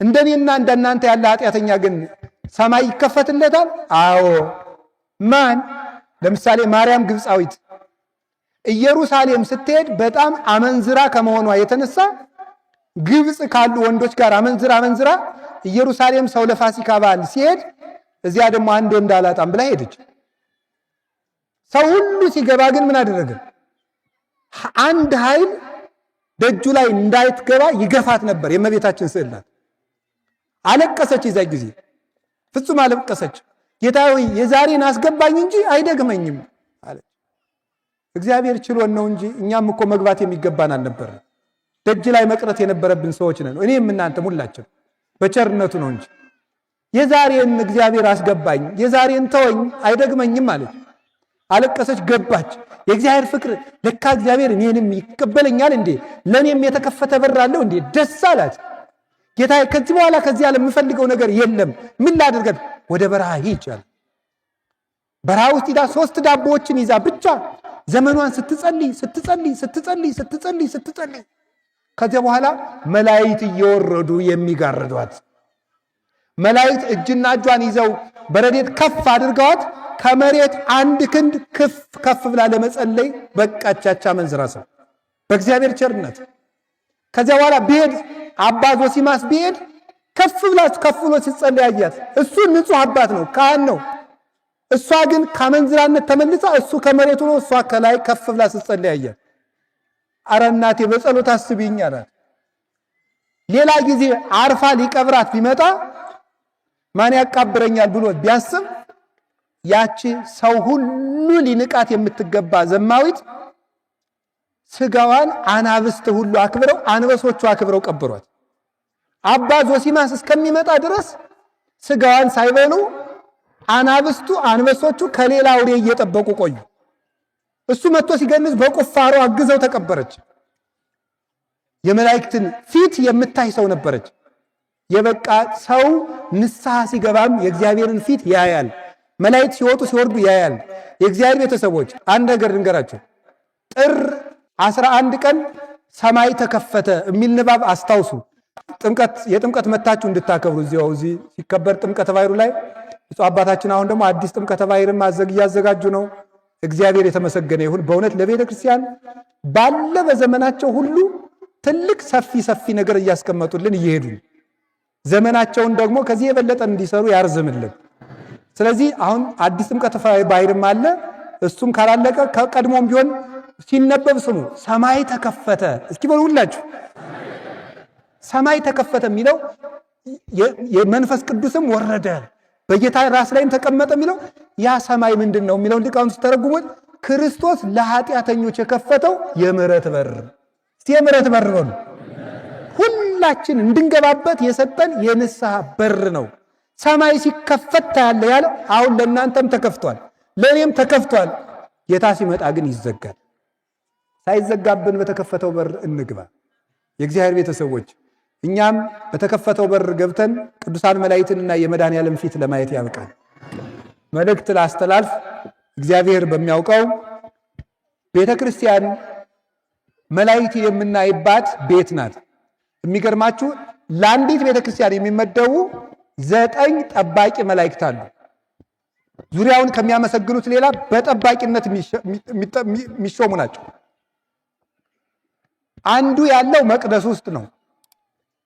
እንደኔና እንደናንተ ያለ ኃጢአተኛ ግን ሰማይ ይከፈትለታል? አዎ። ማን? ለምሳሌ ማርያም ግብፃዊት ኢየሩሳሌም ስትሄድ በጣም አመንዝራ ከመሆኗ የተነሳ ግብፅ ካሉ ወንዶች ጋር አመንዝራ ኢየሩሳሌም ሰው ለፋሲካ በዓል ሲሄድ እዚያ ደግሞ አንድ ወንድ አላጣም ብላ ሄደች። ሰው ሁሉ ሲገባ ግን ምን አደረገ? አንድ ኃይል ደጁ ላይ እንዳይትገባ ይገፋት ነበር። የእመቤታችን ስዕል ናት። አለቀሰች። የዛ ጊዜ ፍጹም አለቀሰች። ጌታ ሆይ የዛሬን አስገባኝ እንጂ አይደግመኝም አለች። እግዚአብሔር ችሎን ነው እንጂ እኛም እኮ መግባት የሚገባን አልነበረም። ደጅ ላይ መቅረት የነበረብን ሰዎች ነን። እኔም እናንተም ሁላችን በቸርነቱ ነው እንጂ የዛሬን እግዚአብሔር አስገባኝ፣ የዛሬን ተወኝ፣ አይደግመኝም አለች። አለቀሰች፣ ገባች። የእግዚአብሔር ፍቅር ለካ እግዚአብሔር እኔንም ይቀበለኛል እንዴ? ለእኔም የተከፈተ በር አለው እንዴ? ደስ አላት። ጌታ ከዚህ በኋላ ከዚህ ዓለም የምፈልገው ነገር የለም፣ ምን ላድርገት? ወደ በረሃ ሂጅ። በረሃ ውስጥ ሂዳ 3 ዳቦዎችን ይዛ ብቻ ዘመኗን ስትጸልይ ከዚያ በኋላ መላእክት እየወረዱ የሚጋርዷት፣ መላእክት እጅና እጇን ይዘው በረድኤት ከፍ አድርገዋት ከመሬት 1 ክንድ ከፍ ብላ ለመጸለይ በቃቻቻ መንዝራ ሰው በእግዚአብሔር ቸርነት። ከዚያ በኋላ ቢሄድ አባ ዞሲማስ ቢሄድ ከፍ ብሎ ሲጸልይ አያት። እሱ ንጹሕ አባት ነው፣ ካህን ነው። እሷ ግን ከመንዝራነት ተመልሳ እሱ ከመሬቱ ነው፣ እሷ ከላይ ከፍ ብላ ስትጸልይ አያት። ኧረ እናቴ በጸሎት አስቢኝ አላት። ሌላ ጊዜ አርፋ ሊቀብራት ቢመጣ ማን ያቃብረኛል ብሎ ቢያስብ ያቺ ሰው ሁሉ ሊንቃት የምትገባ ዘማዊት ስጋዋን አናብስት ሁሉ አክብረው አንበሶቹ አክብረው ቀብሯት። አባ ዞሲማስ እስከሚመጣ ድረስ ስጋዋን ሳይበሉ አናብስቱ አንበሶቹ ከሌላ አውሬ እየጠበቁ ቆዩ። እሱ መጥቶ ሲገንዝ በቁፋሮ አግዘው ተቀበረች። የመላእክትን ፊት የምታይ ሰው ነበረች። የበቃ ሰው ንስሐ ሲገባም የእግዚአብሔርን ፊት ያያል። መላእክት ሲወጡ ሲወርዱ ያያል። የእግዚአብሔር ቤተሰቦች አንድ ነገር ልንገራችሁ። ጥር 11 ቀን ሰማይ ተከፈተ የሚል ንባብ አስታውሱ። የጥምቀት መታችሁ እንድታከብሩ እዚህ ሲከበር ጥምቀተ ባሕሩ ላይ ብፁዕ አባታችን አሁን ደግሞ አዲስ ጥምቀተ ባሕርን እያዘጋጁ ነው። እግዚአብሔር የተመሰገነ ይሁን። በእውነት ለቤተ ክርስቲያን ባለ በዘመናቸው ሁሉ ትልቅ ሰፊ ነገር እያስቀመጡልን እየሄዱ ዘመናቸውን ደግሞ ከዚህ የበለጠ እንዲሰሩ ያርዝምልን። ስለዚህ አሁን አዲስ ጥምቀተ ባሕርም አለ። እሱም ካላለቀ ከቀድሞም ቢሆን ሲነበብ ስሙ ሰማይ ተከፈተ። እስኪ በሉ ሁላችሁ ሰማይ ተከፈተ የሚለው የመንፈስ ቅዱስም ወረደ በጌታ ራስ ላይም ተቀመጠ የሚለው ያ ሰማይ ምንድን ነው የሚለው ሊቃውንት ሲተረጉሙት ክርስቶስ ለኃጢአተኞች የከፈተው የምህረት በር። እስቲ የምህረት በር በሉ። ሁላችን እንድንገባበት የሰጠን የንስሐ በር ነው። ሰማይ ሲከፈት ታያለ ያለው አሁን ለእናንተም ተከፍቷል፣ ለእኔም ተከፍቷል። ጌታ ሲመጣ ግን ይዘጋል። ሳይዘጋብን በተከፈተው በር እንግባ። የእግዚአብሔር ቤተሰቦች እኛም በተከፈተው በር ገብተን ቅዱሳን መላእክትንና የመድኃኔዓለም ፊት ለማየት ያብቃል። መልእክት ላስተላልፍ። እግዚአብሔር በሚያውቀው ቤተ ክርስቲያን መላእክት የምናይባት ቤት ናት። የሚገርማችሁ ለአንዲት ቤተ ክርስቲያን የሚመደቡ 9 ጠባቂ መላእክት አሉ። ዙሪያውን ከሚያመሰግኑት ሌላ በጠባቂነት የሚሾሙ ናቸው። አንዱ ያለው መቅደስ ውስጥ ነው።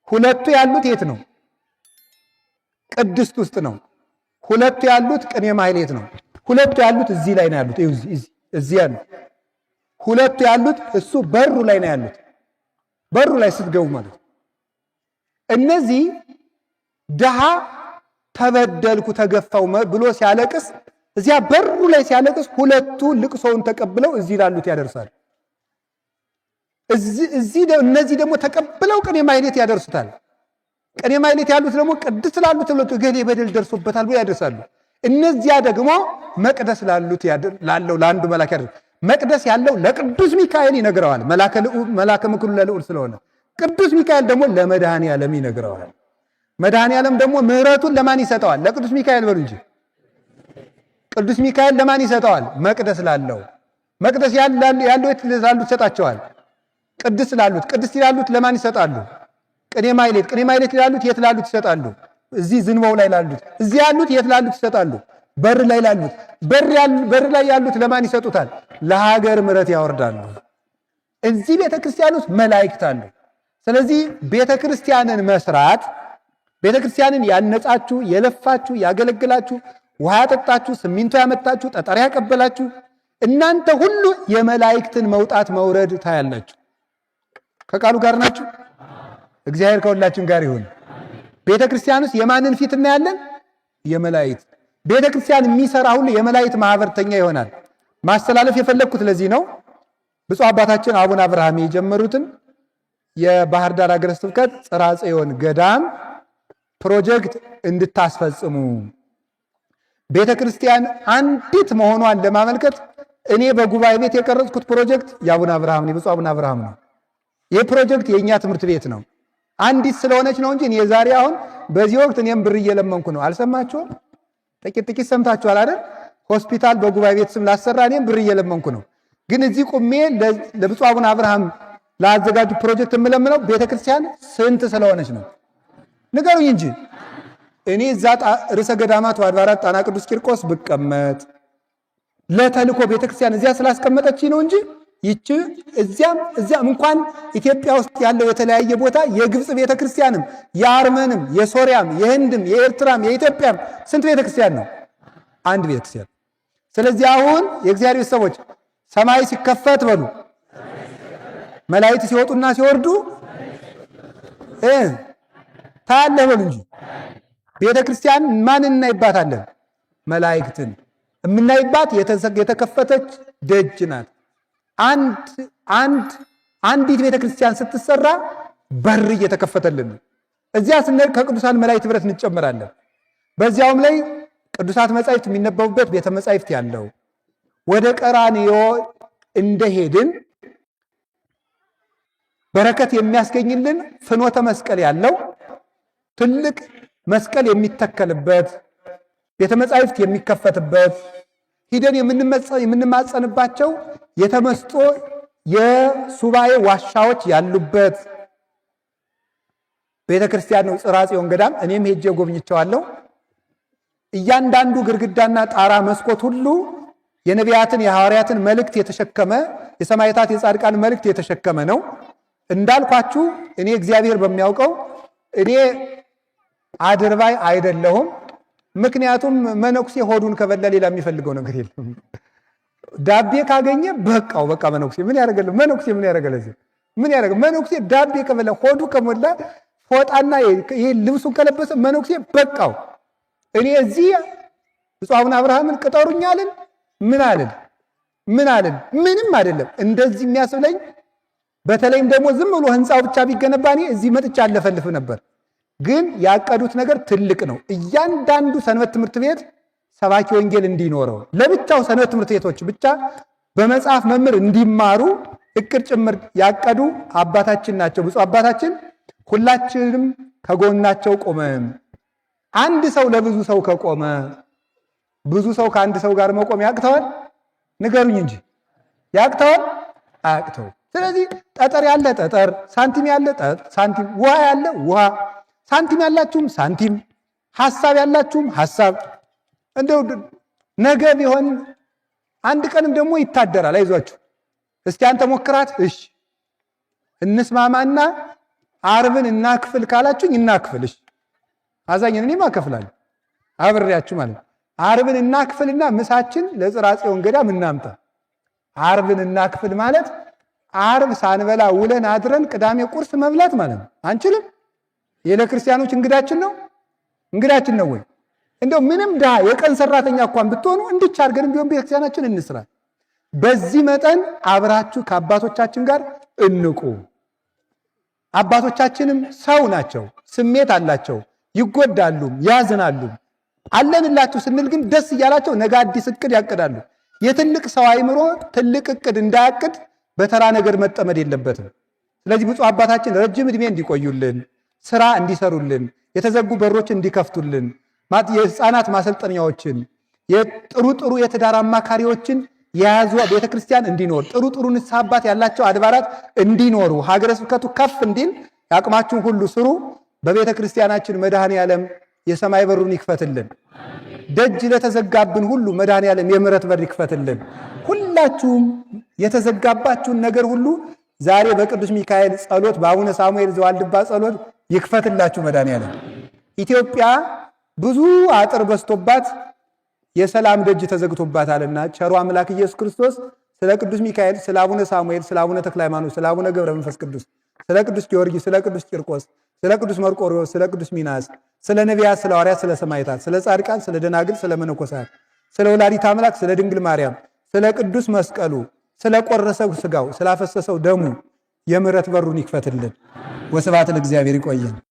2 ያሉት የት ነው? ቅድስት ውስጥ ነው። 2 ያሉት ቅኔ ማህሌት ነው። 2 ያሉት እዚህ ላይ ነው ያሉት። እዚህ ያሉት 2 ያሉት እሱ በሩ ላይ ነው ያሉት። በሩ ላይ ስትገቡ ማለት እነዚህ ድሃ ተበደልኩ ተገፋው ብሎ ሲያለቅስ እዚያ በሩ ላይ ሲያለቅስ 2ቱ ልቅሶውን ተቀብለው እዚህ ላሉት ያደርሳል። እነዚህ ደግሞ ተቀብለው ቅኔ ማህሌት ያደርሱታል። ቅኔ ማህሌት ያሉት ደግሞ ቅድስት ላሉት እገሌ በደል ደርሶበታል ብሎ ያደርሳሉ። እነዚያ ደግሞ መቅደስ ላለው ለአንዱ መልአክ ያደርሳል። መቅደስ ያለው ለቅዱስ ሚካኤል ይነግረዋል። መልአከ ምክሩ ለልዑል ስለሆነ ቅዱስ ሚካኤል ደግሞ ለመድኃኔዓለም ይነግረዋል። መድኃኔዓለም ደግሞ ምሕረቱን ለማን ይሰጠዋል? ለቅዱስ ሚካኤል በሉ እንጂ። ቅዱስ ሚካኤል ለማን ይሰጠዋል? መቅደስ ላለው። መቅደስ ያለው የት ላሉት ይሰጣቸዋል? ቅድስት ላሉት። ቅድስት ላሉት ለማን ይሰጣሉ? ቅኔ ማህሌት። ቅኔ ማህሌት ላሉት የት ላሉት ይሰጣሉ? እዚህ ዝንባው ላይ ላሉት። እዚህ ያሉት የት ላሉት ይሰጣሉ? በር ላይ ላሉት። በር ላይ ያሉት ለማን ይሰጡታል? ለሀገር ምሕረት ያወርዳሉ። እዚህ ቤተ ክርስቲያን ውስጥ መላእክት አሉ። ስለዚህ ቤተ ክርስቲያንን መስራት ቤተ ክርስቲያንን ያነጻችሁ፣ የለፋችሁ፣ ያገለግላችሁ፣ ውሃ ያጠጣችሁ፣ ሲሚንቶ ያመጣችሁ፣ ጠጠር ያቀበላችሁ እናንተ ሁሉ የመላእክትን መውጣት መውረድ ታያላችሁ። ከቃሉ ጋር ናችሁ። እግዚአብሔር ከሁላችን ጋር ይሁን። ቤተ ክርስቲያን ውስጥ የማንን ፊት እናያለን? የመላእክት። ቤተ ክርስቲያን የሚሰራ ሁሉ የመላእክት ማህበርተኛ ይሆናል። ማስተላለፍ የፈለግኩት ለዚህ ነው። ብፁዕ አባታችን አቡነ አብርሃም የጀመሩትን የባህር ዳር ሀገረ ስብከት ጽርሐ ጽዮን ገዳም ፕሮጀክት እንድታስፈጽሙ ቤተ ክርስቲያን አንዲት መሆኗን ለማመልከት እኔ በጉባኤ ቤት የቀረጽኩት ፕሮጀክት የአቡነ አብርሃም ነው። ብፁዕ አቡነ አብርሃም ነው። ይህ ፕሮጀክት የእኛ ትምህርት ቤት ነው። አንዲት ስለሆነች ነው እንጂ የዛሬ አሁን በዚህ ወቅት እኔም ብር እየለመንኩ ነው። አልሰማችሁም? ጥቂት ሰምታችኋል አይደል? ሆስፒታል በጉባኤ ቤት ስም ላሰራ እኔም ብር እየለመንኩ ነው። ግን እዚህ ቁሜ ለብፁዕ አቡነ አብርሃም ላዘጋጁ ፕሮጀክት የምለምነው ቤተክርስቲያን ስንት ስለሆነች ነው? ንገሩኝ እንጂ እኔ እዛ ርዕሰ ገዳማት ወአድባራት ጣና ቅዱስ ቂርቆስ ብቀመጥ ለተልኮ ቤተክርስቲያን እዚያ ስላስቀመጠች ነው እንጂ ይቺ እዚያም እንኳን ኢትዮጵያ ውስጥ ያለው የተለያየ ቦታ የግብፅ ቤተክርስቲያንም የአርመንም የሶሪያም የህንድም የኤርትራም የኢትዮጵያም ስንት ቤተክርስቲያን ነው? አንድ ቤተክርስቲያን። ስለዚህ አሁን የእግዚአብሔር ቤተሰቦች ሰማይ ሲከፈት በሉ መላእክት ሲወጡና ሲወርዱ ታያለህ በሉ እንጂ ቤተክርስቲያን ማንን እናይባታለን? መላእክትን የምናይባት የተከፈተች ደጅ ናት። አንዲት ቤተክርስቲያን ስትሰራ በር እየተከፈተልን እዚያ ስንሄድ ከቅዱሳን መላእክት ህብረት እንጨምራለን። በዚያውም ላይ ቅዱሳት መጻሕፍት የሚነበቡበት ቤተ መጻሕፍት ያለው ወደ ቀራንዮ እንደሄድን በረከት የሚያስገኝልን ፍኖተ መስቀል ያለው ትልቅ መስቀል የሚተከልበት ቤተ መጻሕፍት የሚከፈትበት ሂደን የምንማጸንባቸው የተመስጦ የሱባኤ ዋሻዎች ያሉበት ቤተ ክርስቲያን ነው ጽርሐ ጽዮን ገዳም። እኔም ሄጄ ጎብኝቼዋለሁ። እያንዳንዱ ግድግዳና ጣራ መስኮት ሁሉ የነቢያትን የሐዋርያትን መልእክት የተሸከመ የሰማዕታት የጻድቃን መልእክት የተሸከመ ነው። እንዳልኳችሁ እኔ እግዚአብሔር በሚያውቀው እኔ አድርባይ አይደለሁም። ምክንያቱም መነኩሴ ሆዱን ከበላ ሌላ የሚፈልገው ነገር የለም። ዳቤ ካገኘ በቃው በቃ መነኩሴ ምን ያደርጋል? መነኩሴ ምን ያደርጋል? ምን ያደርጋል? መነኩሴ ዳቤ ከበላ ሆዱ ከሞላ ፎጣና ይሄ ልብሱን ከለበሰ መነኩሴ በቃው። እኔ እዚህ ብፁዕ አቡነ አብርሃምን ቅጠሩኛልን ምን አልን ምንም አይደለም። እንደዚህ የሚያስብለኝ በተለይም ደግሞ ዝም ብሎ ህንፃው ብቻ ቢገነባ እኔ እዚህ መጥቻ አለፈልፍ ነበር። ግን ያቀዱት ነገር ትልቅ ነው። እያንዳንዱ ሰንበት ትምህርት ቤት ሰባኪ ወንጌል እንዲኖረው ለብቻው ሰንበት ትምህርት ቤቶች ብቻ በመጽሐፍ መምህር እንዲማሩ እቅድ ጭምር ያቀዱ አባታችን ናቸው። ብፁዕ አባታችን ሁላችንም ከጎናቸው ቆመን አንድ ሰው ለብዙ ሰው ከቆመ ብዙ ሰው ከአንድ ሰው ጋር መቆም ያቅተዋል? ንገሩኝ እንጂ ያቅተዋል? አያቅተው። ስለዚህ ጠጠር ያለ ጠጠር፣ ሳንቲም ያለ ሳንቲም፣ ውሃ ያለ ውሃ፣ ሳንቲም ያላችሁም ሳንቲም፣ ሐሳብ ያላችሁም ሐሳብ። እንደው ነገ ቢሆን አንድ ቀንም ደግሞ ይታደራል። አይዟችሁ እስቲ አንተ ሞክራት። እሺ እንስማማና ዓርብን እናክፍል ካላችሁኝ እናክፍል። እሺ አዛኝን እኔማ እከፍላለሁ አብሬያችሁ ማለት ነው። ዓርብን እናክፍልና ምሳችን ለጽርሐ ጽዮን ገዳም እናምጣ። ዓርብን እናክፍል ማለት ዓርብ ሳንበላ ውለን አድረን ቅዳሜ ቁርስ መብላት ማለት ነው። አንችልም? የለ ክርስቲያኖች እንግዳችን ነው ወይ? እንደው ምንም ድሃ የቀን ሰራተኛ እንኳን ብትሆኑ እንድች አድርገን ቢሆን ቤተክርስቲያናችን እንስራ። በዚህ መጠን አብራችሁ ከአባቶቻችን ጋር እንቁ። አባቶቻችንም ሰው ናቸው፣ ስሜት አላቸው፣ ይጎዳሉ፣ ያዝናሉ። አለንላችሁ ስንል ግን ደስ እያላቸው ነገ አዲስ እቅድ ያቅዳሉ። የትልቅ ሰው አይምሮ ትልቅ እቅድ እንዳያቅድ በተራ ነገር መጠመድ የለበትም። ስለዚህ ብፁዕ አባታችን ረጅም ዕድሜ እንዲቆዩልን፣ ስራ እንዲሰሩልን፣ የተዘጉ በሮች እንዲከፍቱልን፣ የህፃናት ማሰልጠኛዎችን፣ ጥሩ የትዳር አማካሪዎችን የያዙ ቤተክርስቲያን እንዲኖር፣ ጥሩ ንስሐ አባት ያላቸው አድባራት እንዲኖሩ፣ ሀገረ ስብከቱ ከፍ እንዲል ያቅማችሁን ሁሉ ስሩ። በቤተ ክርስቲያናችን መድኃኔ ዓለም የሰማይ በሩን ይክፈትልን። ደጅ ለተዘጋብን ሁሉ መድኃኔ ዓለም የምሕረት በር ይክፈትልን። ሁላችሁም የተዘጋባችሁን ነገር ሁሉ ዛሬ በቅዱስ ሚካኤል ጸሎት፣ በአቡነ ሳሙኤል ዘዋልድባ ጸሎት ይክፈትላችሁ መድኃኔ ዓለም። ኢትዮጵያ ብዙ አጥር በስቶባት የሰላም ደጅ ተዘግቶባታልና ቸሩ አምላክ ኢየሱስ ክርስቶስ ስለ ቅዱስ ሚካኤል፣ ስለ አቡነ ሳሙኤል፣ ስለ አቡነ ተክለ ሃይማኖት፣ ስለ አቡነ ገብረ መንፈስ ቅዱስ፣ ስለ ቅዱስ ጊዮርጊስ፣ ስለ ቅዱስ ቂርቆስ፣ ስለ ቅዱስ መርቆሬዎስ፣ ስለ ቅዱስ ሚናስ፣ ስለ ነቢያት፣ ስለ ሐዋርያት፣ ስለ ሰማዕታት፣ ስለ ጻድቃን፣ ስለ ደናግል፣ ስለ መነኮሳት፣ ስለ ወላዲተ አምላክ፣ ስለ ድንግል ማርያም፣ ስለ ቅዱስ መስቀሉ፣ ስለ ቆረሰው ሥጋው፣ ስላፈሰሰው ደሙ የምሕረት በሩን ይክፈትልን። ወስብሐት ለእግዚአብሔር። ይቆየን።